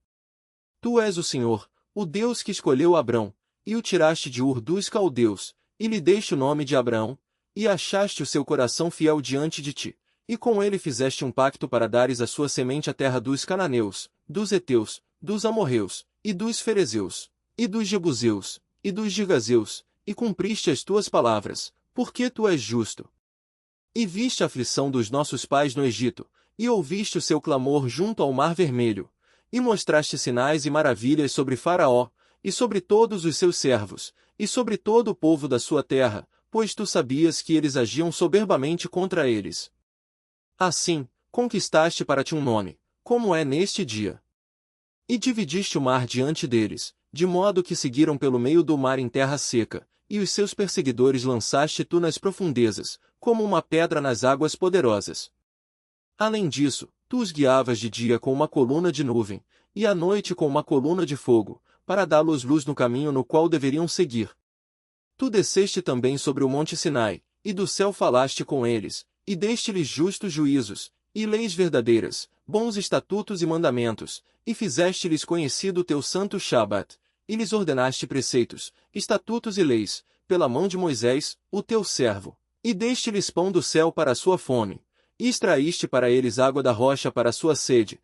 [SPEAKER 1] Tu és o Senhor, o Deus que escolheu Abrão, e o tiraste de Ur dos caldeus, e lhe deste o nome de Abraão, e achaste o seu coração fiel diante de ti, e com ele fizeste um pacto para dares a sua semente à terra dos cananeus, dos heteus, dos amorreus, e dos ferezeus, e dos jebuseus, e dos gigazeus, e cumpriste as tuas palavras, porque tu és justo. E viste a aflição dos nossos pais no Egito, e ouviste o seu clamor junto ao Mar Vermelho, e mostraste sinais e maravilhas sobre Faraó, e sobre todos os seus servos, e sobre todo o povo da sua terra, pois tu sabias que eles agiam soberbamente contra eles. Assim, conquistaste para ti um nome, como é neste dia. E dividiste o mar diante deles, de modo que seguiram pelo meio do mar em terra seca, e os seus perseguidores lançaste tu nas profundezas, como uma pedra nas águas poderosas. Além disso, tu os guiavas de dia com uma coluna de nuvem, e à noite com uma coluna de fogo, para dá-los luz no caminho no qual deveriam seguir. Tu desceste também sobre o monte Sinai, e do céu falaste com eles, e deste-lhes justos juízos, e leis verdadeiras, bons estatutos e mandamentos, e fizeste-lhes conhecido o teu santo Shabat, e lhes ordenaste preceitos, estatutos e leis, pela mão de Moisés, o teu servo, e deste-lhes pão do céu para a sua fome, e extraíste para eles água da rocha para a sua sede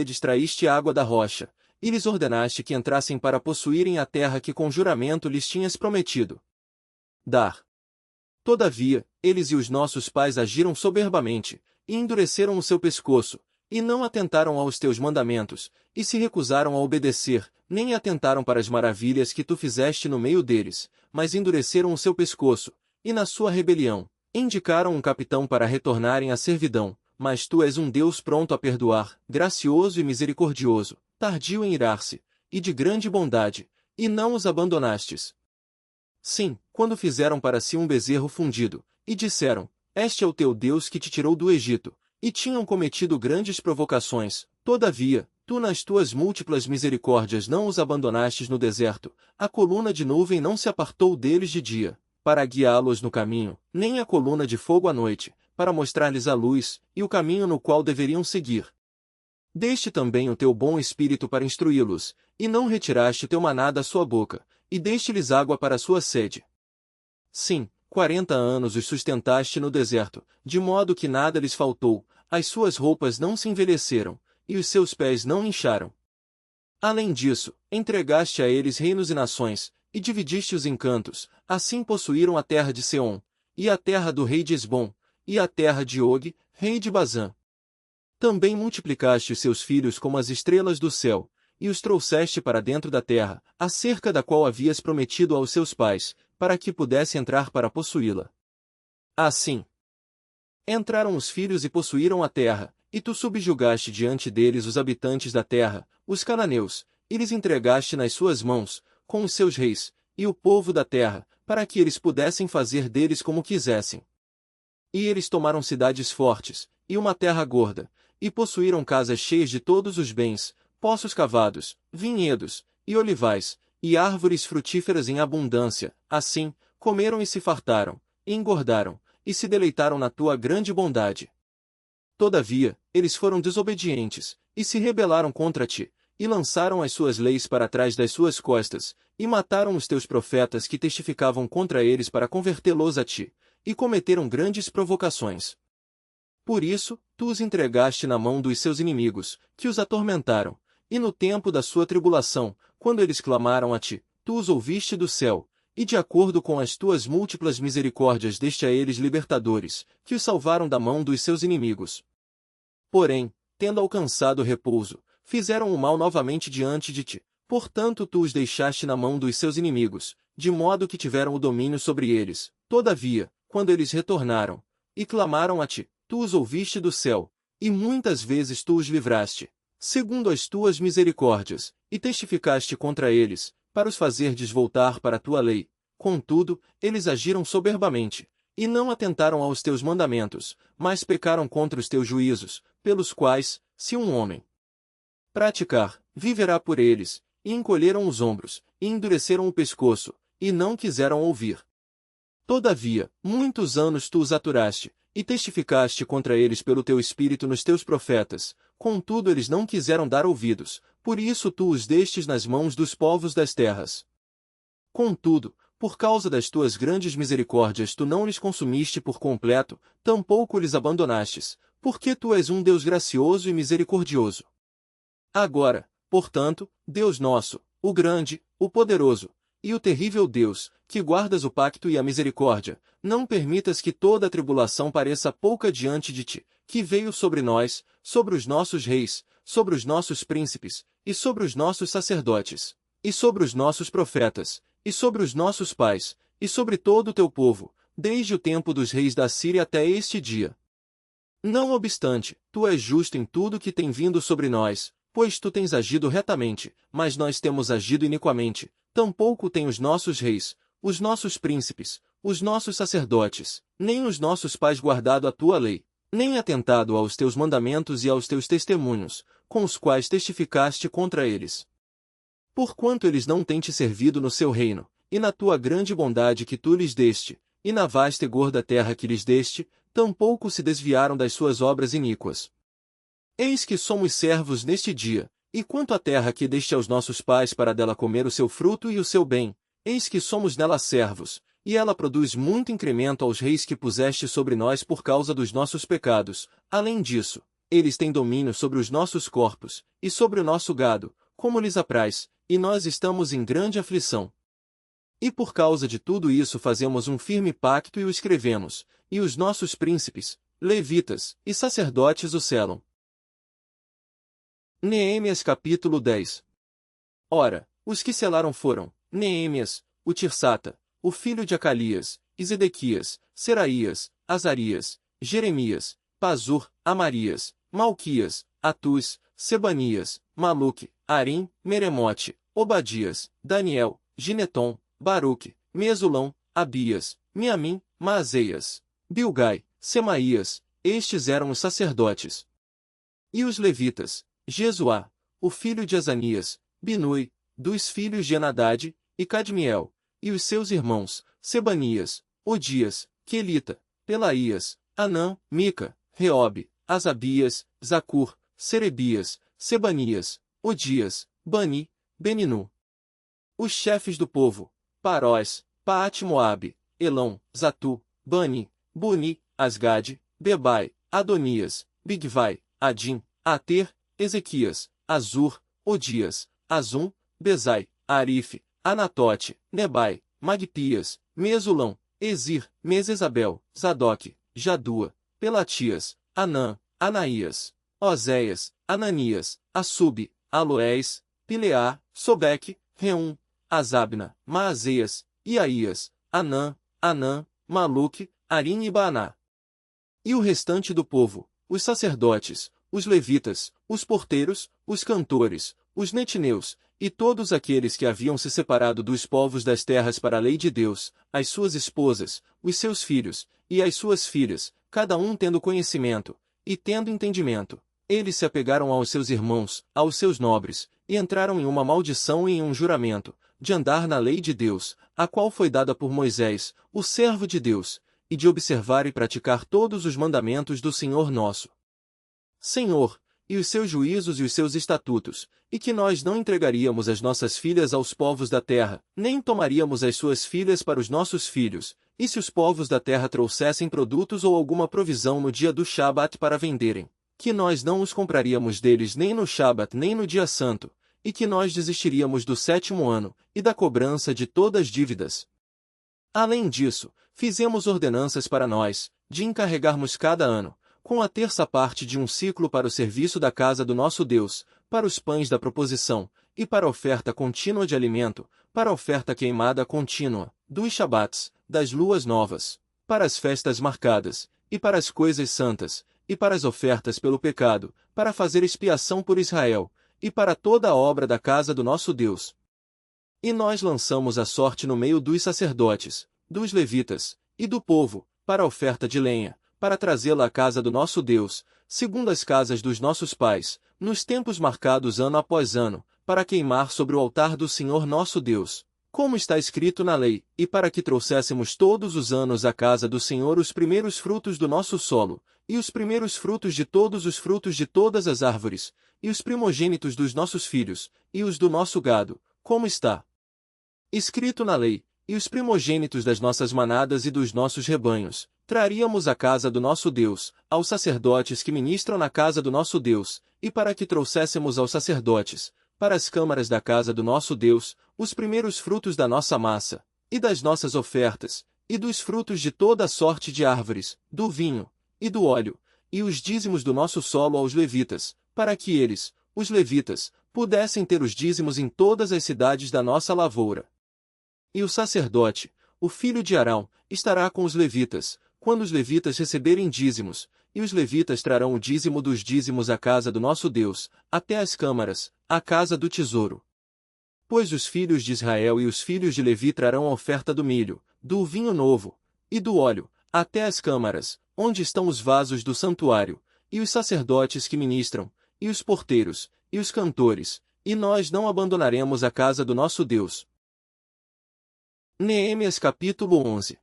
[SPEAKER 1] extraíste água da rocha, e lhes ordenaste que entrassem para possuírem a terra que com juramento lhes tinhas prometido dar. Todavia, eles e os nossos pais agiram soberbamente, e endureceram o seu pescoço, e não atentaram aos teus mandamentos, e se recusaram a obedecer, nem atentaram para as maravilhas que tu fizeste no meio deles, mas endureceram o seu pescoço, e na sua rebelião, indicaram um capitão para retornarem à servidão, mas tu és um Deus pronto a perdoar, gracioso e misericordioso, tardio em irar-se, e de grande bondade, e não os abandonastes. Sim, quando fizeram para si um bezerro fundido, e disseram, Este é o teu Deus que te tirou do Egito, e tinham cometido grandes provocações, todavia, tu nas tuas múltiplas misericórdias não os abandonastes no deserto, a coluna de nuvem não se apartou deles de dia, para guiá-los no caminho, nem a coluna de fogo à noite, para mostrar-lhes a luz, e o caminho no qual deveriam seguir. Deste também o teu bom espírito para instruí-los, e não retiraste o teu maná da sua boca, e deste-lhes água para a sua sede. Sim, 40 anos os sustentaste no deserto, de modo que nada lhes faltou, as suas roupas não se envelheceram, e os seus pés não incharam. Além disso, entregaste a eles reinos e nações, e dividiste os encantos, assim possuíram a terra de Seom, e a terra do rei de Esbom, e a terra de Og, rei de Bazã. Também multiplicaste os seus filhos como as estrelas do céu, e os trouxeste para dentro da terra, acerca da qual havias prometido aos seus pais, para que pudesse entrar para possuí-la. Assim, entraram os filhos e possuíram a terra, e tu subjugaste diante deles os habitantes da terra, os cananeus, e lhes entregaste nas suas mãos, com os seus reis, e o povo da terra, para que eles pudessem fazer deles como quisessem. E eles tomaram cidades fortes, e uma terra gorda, e possuíram casas cheias de todos os bens, poços cavados, vinhedos, e olivais, e árvores frutíferas em abundância. Assim, comeram e se fartaram, e engordaram, e se deleitaram na tua grande bondade. Todavia, eles foram desobedientes, e se rebelaram contra ti, e lançaram as suas leis para trás das suas costas, e mataram os teus profetas que testificavam contra eles para convertê-los a ti, e cometeram grandes provocações. Por isso, tu os entregaste na mão dos seus inimigos, que os atormentaram, e no tempo da sua tribulação, quando eles clamaram a ti, tu os ouviste do céu, e de acordo com as tuas múltiplas misericórdias deste a eles libertadores, que os salvaram da mão dos seus inimigos. Porém, tendo alcançado repouso, fizeram o mal novamente diante de ti, portanto tu os deixaste na mão dos seus inimigos, de modo que tiveram o domínio sobre eles. Todavia, quando eles retornaram, e clamaram a ti, tu os ouviste do céu, e muitas vezes tu os livraste, segundo as tuas misericórdias, e testificaste contra eles, para os fazerdes voltar para a tua lei. Contudo, eles agiram soberbamente, e não atentaram aos teus mandamentos, mas pecaram contra os teus juízos, pelos quais, se um homem praticar, viverá por eles, e encolheram os ombros, e endureceram o pescoço, e não quiseram ouvir. Todavia, muitos anos tu os aturaste, e testificaste contra eles pelo teu espírito nos teus profetas, contudo eles não quiseram dar ouvidos, por isso tu os destes nas mãos dos povos das terras. Contudo, por causa das tuas grandes misericórdias tu não lhes consumiste por completo, tampouco lhes abandonastes, porque tu és um Deus gracioso e misericordioso. Agora, portanto, Deus nosso, o grande, o poderoso, e o terrível Deus, que guardas o pacto e a misericórdia, não permitas que toda a tribulação pareça pouca diante de ti, que veio sobre nós, sobre os nossos reis, sobre os nossos príncipes, e sobre os nossos sacerdotes, e sobre os nossos profetas, e sobre os nossos pais, e sobre todo o teu povo, desde o tempo dos reis da Síria até este dia. Não obstante, tu és justo em tudo que tem vindo sobre nós, pois tu tens agido retamente, mas nós temos agido iniquamente. Tampouco têm os nossos reis, os nossos príncipes, os nossos sacerdotes, nem os nossos pais guardado a tua lei, nem atentado aos teus mandamentos e aos teus testemunhos, com os quais testificaste contra eles. Porquanto eles não têm te servido no seu reino, e na tua grande bondade que tu lhes deste, e na vasta e gorda terra que lhes deste, tampouco se desviaram das suas obras iníquas. Eis que somos servos neste dia, e quanto à terra que deste aos nossos pais para dela comer o seu fruto e o seu bem, eis que somos nela servos, e ela produz muito incremento aos reis que puseste sobre nós por causa dos nossos pecados. Além disso, eles têm domínio sobre os nossos corpos, e sobre o nosso gado, como lhes apraz, e nós estamos em grande aflição. E por causa de tudo isso fazemos um firme pacto e o escrevemos, e os nossos príncipes, levitas e sacerdotes o selam. Neemias capítulo 10. Ora, os que selaram foram Neemias, o Tirsata, o filho de Acalias, e Zedequias, Seraías, Azarias, Jeremias, Pazur, Amarias, Malquias, Atus, Sebanias, Maluque, Arim, Meremote, Obadias, Daniel, Gineton, Baruque, Mesulão, Abias, Miamim, Maazeias, Bilgai, Semaías, estes eram os sacerdotes. E os levitas, Jesuá, o filho de Azanias, Binui, dos filhos de Enadade, e Cadmiel, e os seus irmãos, Sebanias, Odias, Quelita, Pelaías, Anã, Mica, Reobe, Asabias, Zacur, Serebias, Sebanias, Odias, Bani, Beninu. Os chefes do povo, Parós, Paate-Moabe, Elão, Zatu, Bani, Buni, Asgade, Bebai, Adonias, Bigvai, Adim, Ater, Ezequias, Azur, Odias, Azum, Bezai, Arife, Anatote, Nebai, Magpias, Mesulão, Ezir, Mesesabel, Zadok, Jadua, Pelatias, Anã, Anaías, Oséias, Ananias, Assub, Aloés, Pileá, Sobeque, Reum, Azabna, Maazeias, Iaías, Anã, Maluque, Arim e Baaná. E o restante do povo, os sacerdotes, os levitas, os porteiros, os cantores, os netineus, e todos aqueles que haviam se separado dos povos das terras para a lei de Deus, as suas esposas, os seus filhos, e as suas filhas, cada um tendo conhecimento, e tendo entendimento, eles se apegaram aos seus irmãos, aos seus nobres, e entraram em uma maldição e em um juramento, de andar na lei de Deus, a qual foi dada por Moisés, o servo de Deus, e de observar e praticar todos os mandamentos do Senhor nosso Senhor, e os seus juízos e os seus estatutos, e que nós não entregaríamos as nossas filhas aos povos da terra, nem tomaríamos as suas filhas para os nossos filhos, e se os povos da terra trouxessem produtos ou alguma provisão no dia do Shabat para venderem, que nós não os compraríamos deles nem no Shabat nem no dia santo, e que nós desistiríamos do 7º ano, e da cobrança de todas as dívidas. Além disso, fizemos ordenanças para nós, de encarregarmos cada ano, com a terça parte de um ciclo para o serviço da casa do nosso Deus, para os pães da proposição, e para a oferta contínua de alimento, para a oferta queimada contínua, dos Shabats, das luas novas, para as festas marcadas, e para as coisas santas, e para as ofertas pelo pecado, para fazer expiação por Israel, e para toda a obra da casa do nosso Deus. E nós lançamos a sorte no meio dos sacerdotes, dos levitas, e do povo, para a oferta de lenha, para trazê-la à casa do nosso Deus, segundo as casas dos nossos pais, nos tempos marcados ano após ano, para queimar sobre o altar do Senhor nosso Deus, como está escrito na lei, e para que trouxéssemos todos os anos à casa do Senhor os primeiros frutos do nosso solo, e os primeiros frutos de todos os frutos de todas as árvores, e os primogênitos dos nossos filhos, e os do nosso gado, como está escrito na lei, e os primogênitos das nossas manadas e dos nossos rebanhos, traríamos à casa do nosso Deus, aos sacerdotes que ministram na casa do nosso Deus, e para que trouxéssemos aos sacerdotes, para as câmaras da casa do nosso Deus, os primeiros frutos da nossa massa, e das nossas ofertas, e dos frutos de toda a sorte de árvores, do vinho, e do óleo, e os dízimos do nosso solo aos levitas, para que eles, os levitas, pudessem ter os dízimos em todas as cidades da nossa lavoura. E o sacerdote, o filho de Arão, estará com os levitas, quando os levitas receberem dízimos, e os levitas trarão o dízimo dos dízimos à casa do nosso Deus, até as câmaras, à casa do tesouro. Pois os filhos de Israel e os filhos de Levi trarão a oferta do milho, do vinho novo, e do óleo, até as câmaras, onde estão os vasos do santuário, e os sacerdotes que ministram, e os porteiros, e os cantores, e nós não abandonaremos a casa do nosso Deus. Neemias capítulo 11.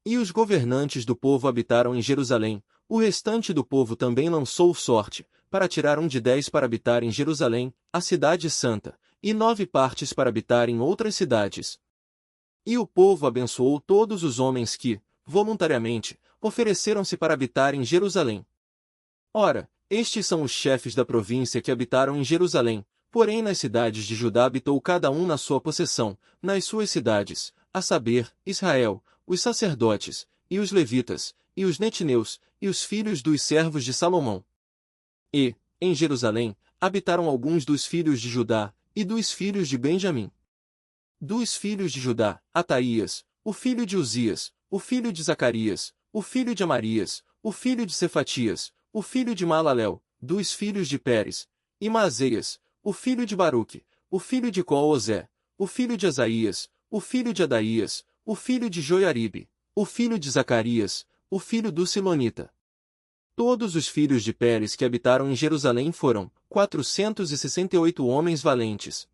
[SPEAKER 1] E os governantes do povo habitaram em Jerusalém, o restante do povo também lançou sorte, para tirar 10 para habitar em Jerusalém, a cidade santa, e 9 partes para habitar em outras cidades. E o povo abençoou todos os homens que, voluntariamente, ofereceram-se para habitar em Jerusalém. Ora, estes são os chefes da província que habitaram em Jerusalém, porém nas cidades de Judá habitou cada um na sua possessão, nas suas cidades, a saber, Israel, os sacerdotes, e os levitas, e os netineus, e os filhos dos servos de Salomão. E, em Jerusalém, habitaram alguns dos filhos de Judá, e dos filhos de Benjamim. Dos filhos de Judá, Ataías, o filho de Uzias, o filho de Zacarias, o filho de Amarias, o filho de Cefatias, o filho de Malalel, dos filhos de Pérez, e Maazéias, o filho de Baruque, o filho de Coozé, o filho de Asaías, o filho de Adaías, o filho de Joiaribe, o filho de Zacarias, o filho do Silonita. Todos os filhos de Pérez que habitaram em Jerusalém foram 468 homens valentes.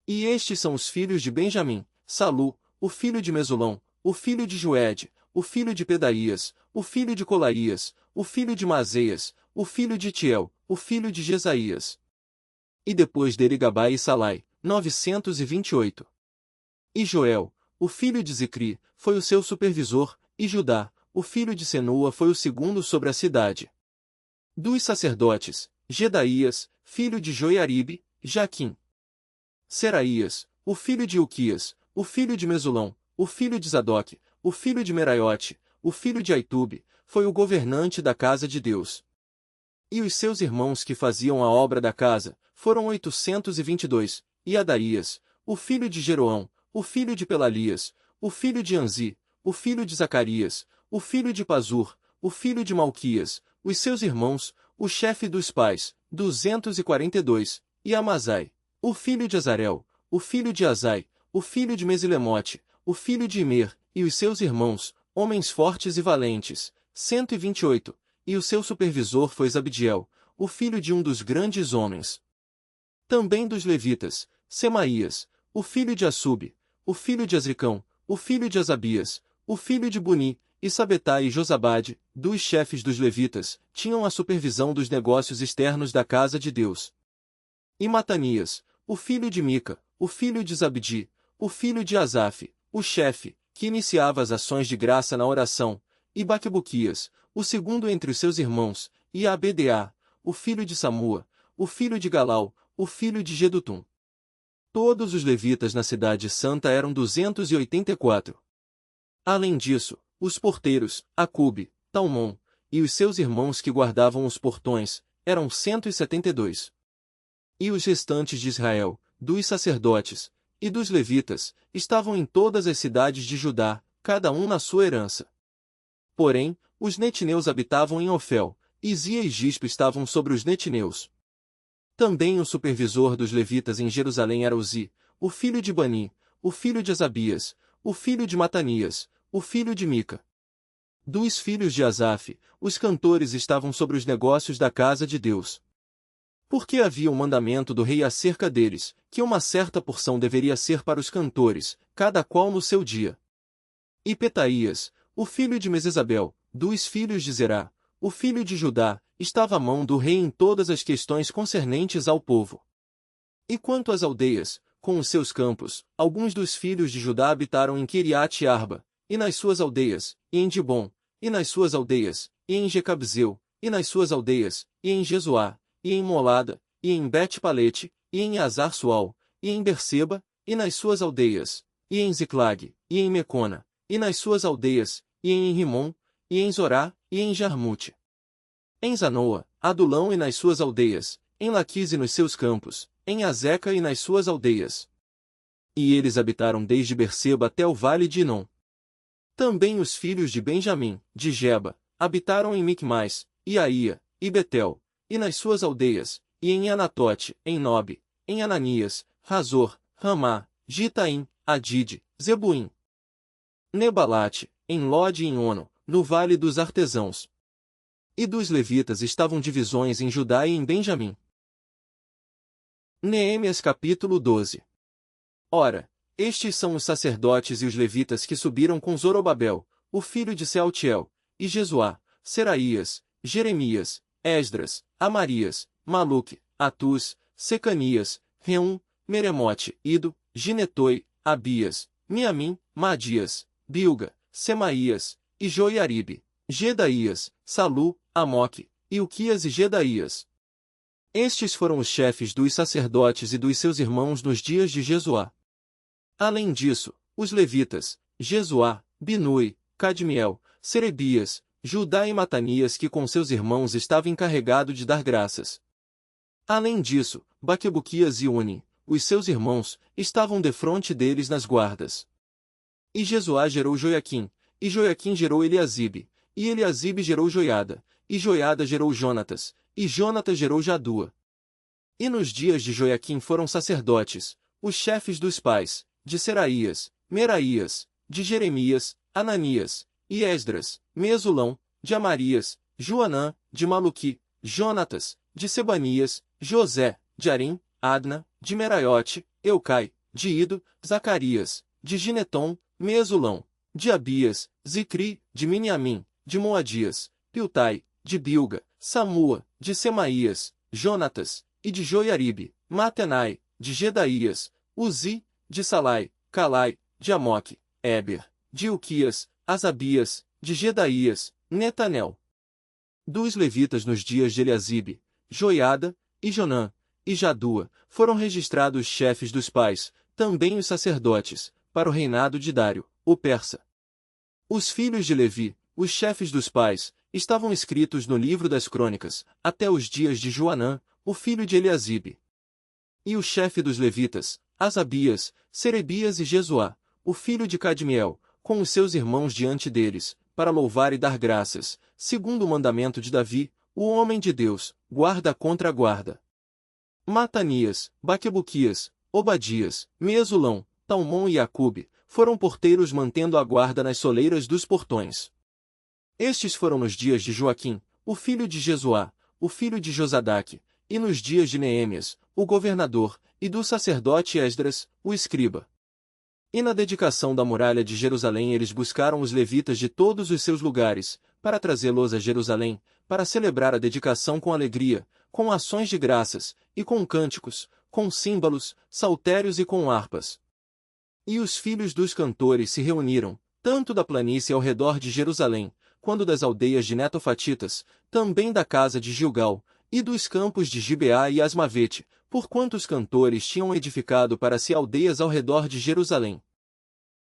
[SPEAKER 1] E estes são os filhos de Benjamim: Salu, o filho de Mesulão, o filho de Joede, o filho de Pedaías, o filho de Colaías, o filho de Mazeias, o filho de Tiel, o filho de Jesaías. E depois dele Gabai e Salai, 928. E Joel, o filho de Zicri, foi o seu supervisor, e Judá, o filho de Senua foi o segundo sobre a cidade. Dos sacerdotes, Gedaías, filho de Joiaribe, Jaquim. Seraías, o filho de Ilquias, o filho de Mesulão, o filho de Zadok, o filho de Meraiote, o filho de Aitube, foi o governante da casa de Deus. E os seus irmãos que faziam a obra da casa, foram 822, e Adaías, o filho de Jeroão, o filho de Pelalias, o filho de Anzi, o filho de Zacarias, o filho de Pazur, o filho de Malquias, os seus irmãos, o chefe dos pais, 242, e Amazai, o filho de Azarel, o filho de Azai, o filho de Mesilemote, o filho de Imer, e os seus irmãos, homens fortes e valentes, 128, e o seu supervisor foi Zabdiel, o filho de um dos grandes homens. Também dos levitas, Semaías, o filho de Assub, o filho de Azricão, o filho de Asabias, o filho de Buni, e Sabetai e Josabade, dois chefes dos levitas, tinham a supervisão dos negócios externos da casa de Deus. E Matanias, o filho de Mica, o filho de Zabdi, o filho de Asaf, o chefe, que iniciava as ações de graça na oração, e Baquebuquias, o segundo entre os seus irmãos, e Abda, o filho de Samua, o filho de Galau, o filho de Gedutum. Todos os levitas na cidade santa eram 284. Além disso, os porteiros, Acube, Talmon, e os seus irmãos que guardavam os portões, eram 172. E os restantes de Israel, dos sacerdotes, e dos levitas, estavam em todas as cidades de Judá, cada um na sua herança. Porém, os netineus habitavam em Ofel, e Zia e Gispa estavam sobre os netineus. Também o supervisor dos levitas em Jerusalém era Uzi, o filho de Bani, o filho de Asabias, o filho de Matanias, o filho de Mica. Dos filhos de Asaf, os cantores estavam sobre os negócios da casa de Deus. Porque havia um mandamento do rei acerca deles, que uma certa porção deveria ser para os cantores, cada qual no seu dia. E Petaías, o filho de Mesesabel, dos filhos de Zerá, o filho de Judá, estava à mão do rei em todas as questões concernentes ao povo. E quanto às aldeias, com os seus campos, alguns dos filhos de Judá habitaram em Quiriate Arba, e nas suas aldeias, e em Dibom, e nas suas aldeias, e em Jecabzeu, e nas suas aldeias, e em Jesuá, e em Molada, e em Bet-Palete, e em Azar-Sual, e em Berseba, e nas suas aldeias, e em Ziclag, e em Mecona, e nas suas aldeias, e em Rimon, e em Zorá, e em Jarmute. Em Zanoa, Adulão e nas suas aldeias, em Laquis e nos seus campos, em Azeca e nas suas aldeias. E eles habitaram desde Berseba até o vale de Inom. Também os filhos de Benjamim, de Geba, habitaram em Micmais, e Aía, e Betel, e nas suas aldeias, e em Anatote, em Nobe, em Ananias, Razor, Ramá, Gitaim, Adide, Zebuim. Nebalate, em Lode e em Ono, no vale dos artesãos. E dos levitas estavam divisões em Judá e em Benjamim. Neemias capítulo 12. Ora, estes são os sacerdotes e os levitas que subiram com Zorobabel, o filho de Sealtiel, e Jesuá, Seraías, Jeremias, Esdras, Amarias, Maluque, Atus, Secanias, Reum, Meremote, Ido, Ginetoi, Abias, Miamim, Madias, Bilga, Semaías, e Joiaribe, Gedaías, Salu, Amoque, Ilquias e Gedaías. Estes foram os chefes dos sacerdotes e dos seus irmãos nos dias de Jesuá. Além disso, os levitas, Jesuá, Binui, Cadmiel, Serebias, Judá e Matanias que com seus irmãos estava encarregado de dar graças. Além disso, Baquebuquias e Uni, os seus irmãos, estavam defronte deles nas guardas. E Jesuá gerou Joiaquim, e Joiaquim gerou Eliasibe, e Eliasibe gerou Joiada, e Joiada gerou Jonatas, e Jonatas gerou Jadua. E nos dias de Joiaquim foram sacerdotes, os chefes dos pais, de Seraías, Meraías, de Jeremias, Ananias, e Esdras, Mesulão, de Amarias, Joanã, de Maluqui, Jonatas, de Sebanias, José, de Arim, Adna, de Meraiote, Eucai, de Ido, Zacarias, de Gineton, Mesulão, de Abias, Zicri, de Miniamim, de Moadias, Piltai, de Bilga, Samua, de Semaías, Jonatas, e de Joiaribe, Matenai, de Gedaías, Uzi, de Salai, Calai, de Amoque, Eber, de Ilquias, Asabias, de Gedaías, Netanel. Dos levitas nos dias de Eliasibe, Joiada, e Jonã, e Jadua, foram registrados os chefes dos pais, também os sacerdotes, para o reinado de Dário, o persa. Os filhos de Levi, os chefes dos pais, estavam escritos no livro das crônicas, até os dias de Joanã, o filho de Eliasibe. E o chefe dos levitas, Asabias, Serebias e Jesuá, o filho de Cadmiel, com os seus irmãos diante deles, para louvar e dar graças, segundo o mandamento de Davi, o homem de Deus, guarda contra guarda. Matanias, Baquebuquias, Obadias, Mesulão, Talmon e Acube, foram porteiros mantendo a guarda nas soleiras dos portões. Estes foram nos dias de Joaquim, o filho de Jesuá, o filho de Josadaque, e nos dias de Neemias, o governador, e do sacerdote Esdras, o escriba. E na dedicação da muralha de Jerusalém eles buscaram os levitas de todos os seus lugares, para trazê-los a Jerusalém, para celebrar a dedicação com alegria, com ações de graças, e com cânticos, com símbolos, saltérios e com harpas. E os filhos dos cantores se reuniram, tanto da planície ao redor de Jerusalém, quanto das aldeias de Netofatitas, também da casa de Gilgal, e dos campos de Gibeá e Asmavete, porquanto os cantores tinham edificado para si aldeias ao redor de Jerusalém.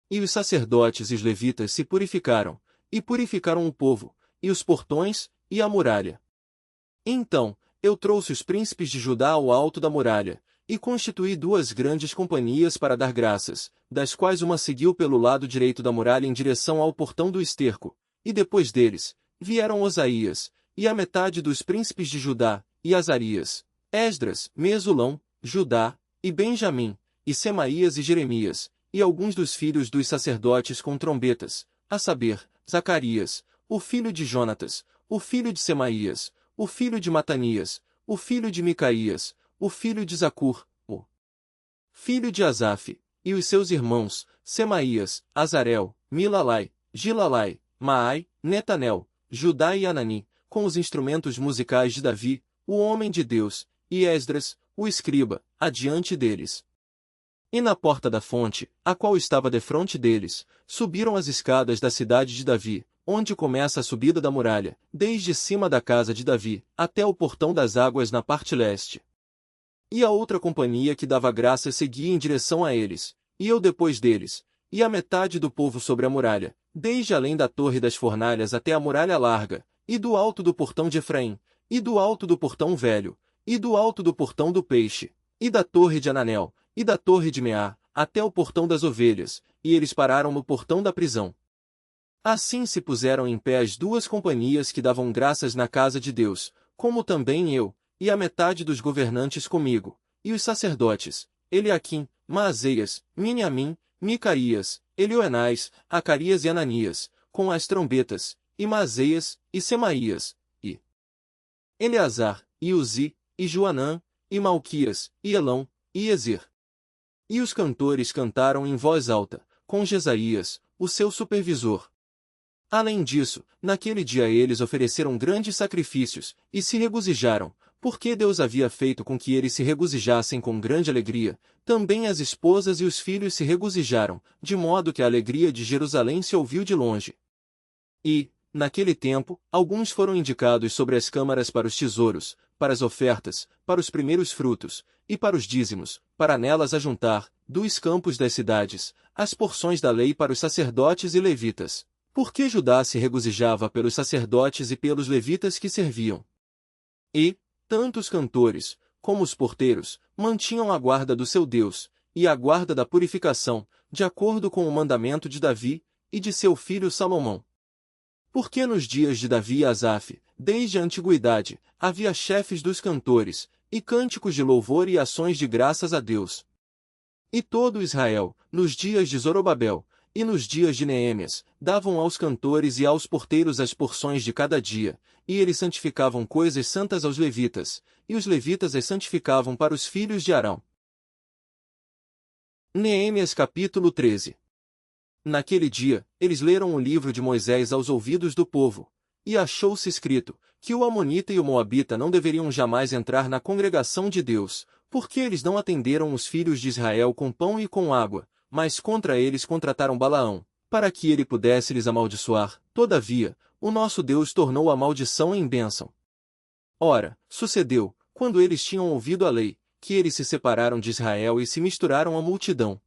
[SPEAKER 1] E os sacerdotes e os levitas se purificaram, e purificaram o povo, e os portões, e a muralha. Então, eu trouxe os príncipes de Judá ao alto da muralha, e constituí duas grandes companhias para dar graças, das quais uma seguiu pelo lado direito da muralha em direção ao portão do esterco, e depois deles, vieram Osaías, e a metade dos príncipes de Judá, e Azarias, Esdras, Mesulão, Judá, e Benjamim, e Semaías e Jeremias, e alguns dos filhos dos sacerdotes com trombetas, a saber, Zacarias, o filho de Jonatas, o filho de Semaías, o filho de Matanias, o filho de Micaías, o filho de Zacur, o filho de Asaf, e os seus irmãos, Semaías, Azarel, Milalai, Gilalai, Maai, Netanel, Judá e Anani, com os instrumentos musicais de Davi, o homem de Deus, e Esdras, o escriba, adiante deles. E na porta da fonte, a qual estava defronte deles, subiram as escadas da cidade de Davi, onde começa a subida da muralha, desde cima da casa de Davi, até o portão das águas na parte leste. E a outra companhia que dava graça seguia em direção a eles, e eu depois deles, e a metade do povo sobre a muralha, desde além da torre das fornalhas até a muralha larga, e do alto do portão de Efraim, e do alto do portão velho, e do alto do portão do peixe, e da torre de Ananel, e da torre de Meá, até o portão das ovelhas, e eles pararam no portão da prisão. Assim se puseram em pé as duas companhias que davam graças na casa de Deus, como também eu, e a metade dos governantes comigo, e os sacerdotes, Eliaquim, Maazéias, Miniamim, Micaías, Elioenais, Acarias e Ananias, com as trombetas, e Maazéias, e Semaías, e Eleazar, e Uzi, e Joanã, e Malquias, e Elão, e Ezer. E os cantores cantaram em voz alta, com Jesaías, o seu supervisor. Além disso, naquele dia eles ofereceram grandes sacrifícios, e se regozijaram, porque Deus havia feito com que eles se regozijassem com grande alegria, também as esposas e os filhos se regozijaram, de modo que a alegria de Jerusalém se ouviu de longe. E, naquele tempo, alguns foram indicados sobre as câmaras para os tesouros, para as ofertas, para os primeiros frutos, e para os dízimos, para nelas ajuntar, dos campos das cidades, as porções da lei para os sacerdotes e levitas. Porque Judá se regozijava pelos sacerdotes e pelos levitas que serviam. E, tanto os cantores, como os porteiros, mantinham a guarda do seu Deus, e a guarda da purificação, de acordo com o mandamento de Davi, e de seu filho Salomão. Porque nos dias de Davi e Asaf, desde a antiguidade, havia chefes dos cantores, e cânticos de louvor e ações de graças a Deus. E todo Israel, nos dias de Zorobabel, e nos dias de Neemias, davam aos cantores e aos porteiros as porções de cada dia, e eles santificavam coisas santas aos levitas, e os levitas as santificavam para os filhos de Arão. Neemias capítulo 13. Naquele dia, eles leram o livro de Moisés aos ouvidos do povo, e achou-se escrito, que o Amonita e o Moabita não deveriam jamais entrar na congregação de Deus, porque eles não atenderam os filhos de Israel com pão e com água, mas contra eles contrataram Balaão, para que ele pudesse lhes amaldiçoar. Todavia, o nosso Deus tornou a maldição em bênção. Ora, sucedeu, quando eles tinham ouvido a lei, que eles se separaram de Israel e se misturaram à multidão.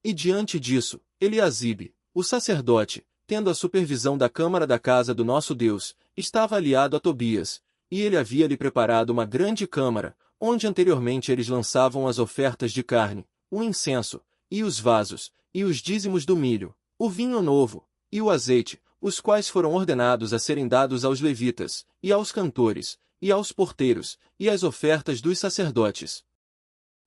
[SPEAKER 1] E diante disso, Eliasibe, o sacerdote, tendo a supervisão da câmara da casa do nosso Deus, estava aliado a Tobias, e ele havia-lhe preparado uma grande câmara, onde anteriormente eles lançavam as ofertas de carne, o incenso, e os vasos, e os dízimos do milho, o vinho novo, e o azeite, os quais foram ordenados a serem dados aos levitas, e aos cantores, e aos porteiros, e as ofertas dos sacerdotes.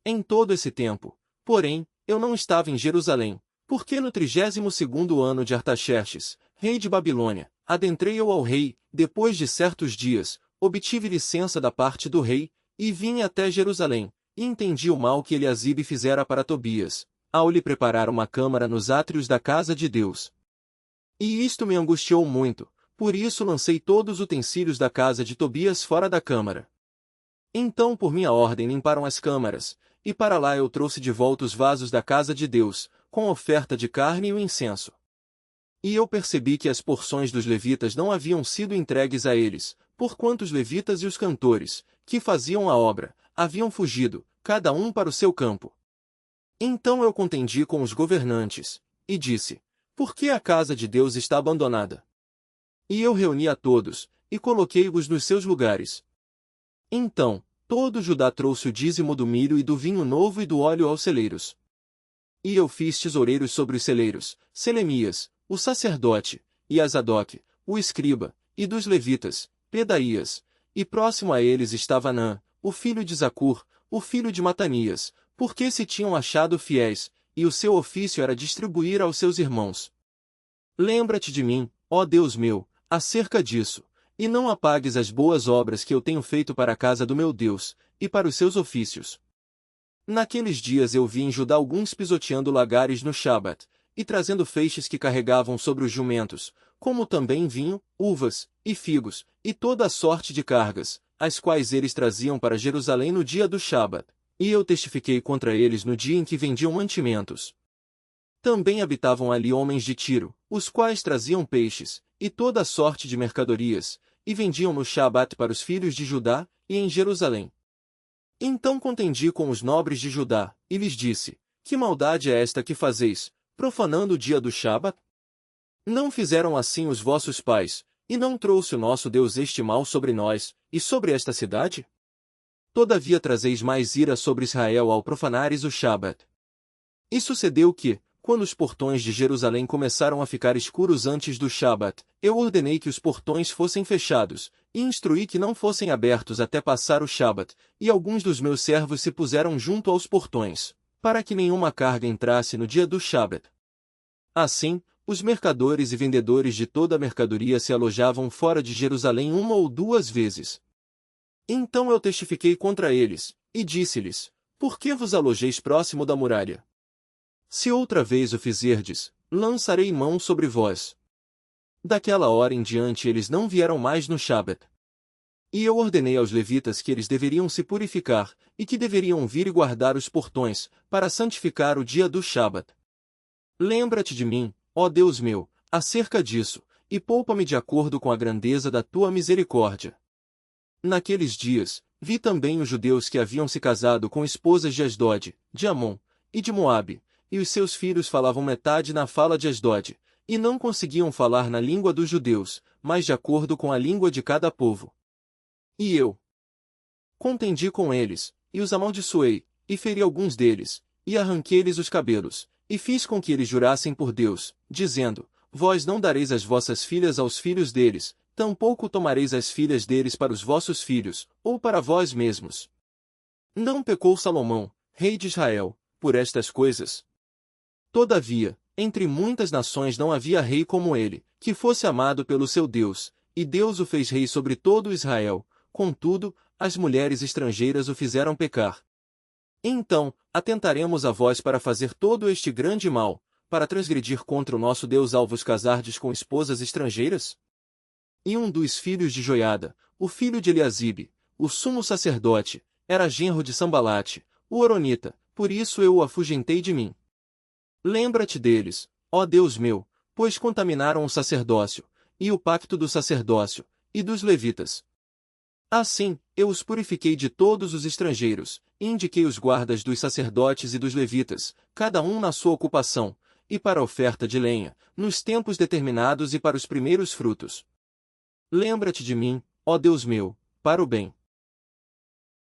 [SPEAKER 1] Em todo esse tempo, porém, eu não estava em Jerusalém, porque no 32º ano de Artaxerxes, rei de Babilônia, adentrei eu ao rei, depois de certos dias, obtive licença da parte do rei, e vim até Jerusalém, e entendi o mal que Eliasibe fizera para Tobias, ao lhe preparar uma câmara nos átrios da casa de Deus. E isto me angustiou muito, por isso lancei todos os utensílios da casa de Tobias fora da câmara. Então por minha ordem limparam as câmaras, e para lá eu trouxe de volta os vasos da casa de Deus, com oferta de carne e o incenso. E eu percebi que as porções dos levitas não haviam sido entregues a eles, porquanto os levitas e os cantores, que faziam a obra, haviam fugido, cada um para o seu campo. Então eu contendi com os governantes, e disse: por que a casa de Deus está abandonada? E eu reuni a todos, e coloquei-os nos seus lugares. Então, todo Judá trouxe o dízimo do milho e do vinho novo e do óleo aos celeiros. E eu fiz tesoureiros sobre os celeiros, Selemias, o sacerdote, e Azadoque, o escriba, e dos levitas, Pedaías, e próximo a eles estava Anã, o filho de Zacur, o filho de Matanias, porque se tinham achado fiéis, e o seu ofício era distribuir aos seus irmãos. Lembra-te de mim, ó Deus meu, acerca disso, e não apagues as boas obras que eu tenho feito para a casa do meu Deus, e para os seus ofícios. Naqueles dias eu vi em Judá alguns pisoteando lagares no Shabat, e trazendo feixes que carregavam sobre os jumentos, como também vinho, uvas, e figos, e toda a sorte de cargas, as quais eles traziam para Jerusalém no dia do Shabat, e eu testifiquei contra eles no dia em que vendiam mantimentos. Também habitavam ali homens de Tiro, os quais traziam peixes, e toda a sorte de mercadorias, e vendiam no Shabat para os filhos de Judá, e em Jerusalém. Então contendi com os nobres de Judá, e lhes disse: que maldade é esta que fazeis, profanando o dia do Shabat? Não fizeram assim os vossos pais, e não trouxe o nosso Deus este mal sobre nós, e sobre esta cidade? Todavia trazeis mais ira sobre Israel ao profanares o Shabat. E sucedeu que, quando os portões de Jerusalém começaram a ficar escuros antes do Shabat, eu ordenei que os portões fossem fechados, e instruí que não fossem abertos até passar o Shabat, e alguns dos meus servos se puseram junto aos portões, para que nenhuma carga entrasse no dia do Shabat. Assim, os mercadores e vendedores de toda a mercadoria se alojavam fora de Jerusalém uma ou duas vezes. Então eu testifiquei contra eles, e disse-lhes: por que vos alojeis próximo da muralha? Se outra vez o fizerdes, lançarei mão sobre vós. Daquela hora em diante eles não vieram mais no Shabat. E eu ordenei aos levitas que eles deveriam se purificar, e que deveriam vir e guardar os portões, para santificar o dia do Shabat. Lembra-te de mim, ó Deus meu, acerca disso, e poupa-me de acordo com a grandeza da tua misericórdia. Naqueles dias, vi também os judeus que haviam se casado com esposas de Asdod, de Amon, e de Moabe, e os seus filhos falavam metade na fala de Asdod, e não conseguiam falar na língua dos judeus, mas de acordo com a língua de cada povo. E eu contendi com eles, e os amaldiçoei, e feri alguns deles, e arranquei-lhes os cabelos, e fiz com que eles jurassem por Deus, dizendo: vós não dareis as vossas filhas aos filhos deles, tampouco tomareis as filhas deles para os vossos filhos, ou para vós mesmos. Não pecou Salomão, rei de Israel, por estas coisas? Todavia, entre muitas nações não havia rei como ele, que fosse amado pelo seu Deus, e Deus o fez rei sobre todo Israel. Contudo, as mulheres estrangeiras o fizeram pecar. Então, atentaremos a vós para fazer todo este grande mal, para transgredir contra o nosso Deus ao vos casardes com esposas estrangeiras? E um dos filhos de Joiada, o filho de Eliasibe, o sumo sacerdote, era genro de Sambalate, o horonita, por isso eu o afugentei de mim. Lembra-te deles, ó Deus meu, pois contaminaram o sacerdócio, e o pacto do sacerdócio, e dos levitas. Assim, eu os purifiquei de todos os estrangeiros, e indiquei os guardas dos sacerdotes e dos levitas, cada um na sua ocupação, e para a oferta de lenha, nos tempos determinados e para os primeiros frutos. Lembra-te de mim, ó Deus meu, para o bem.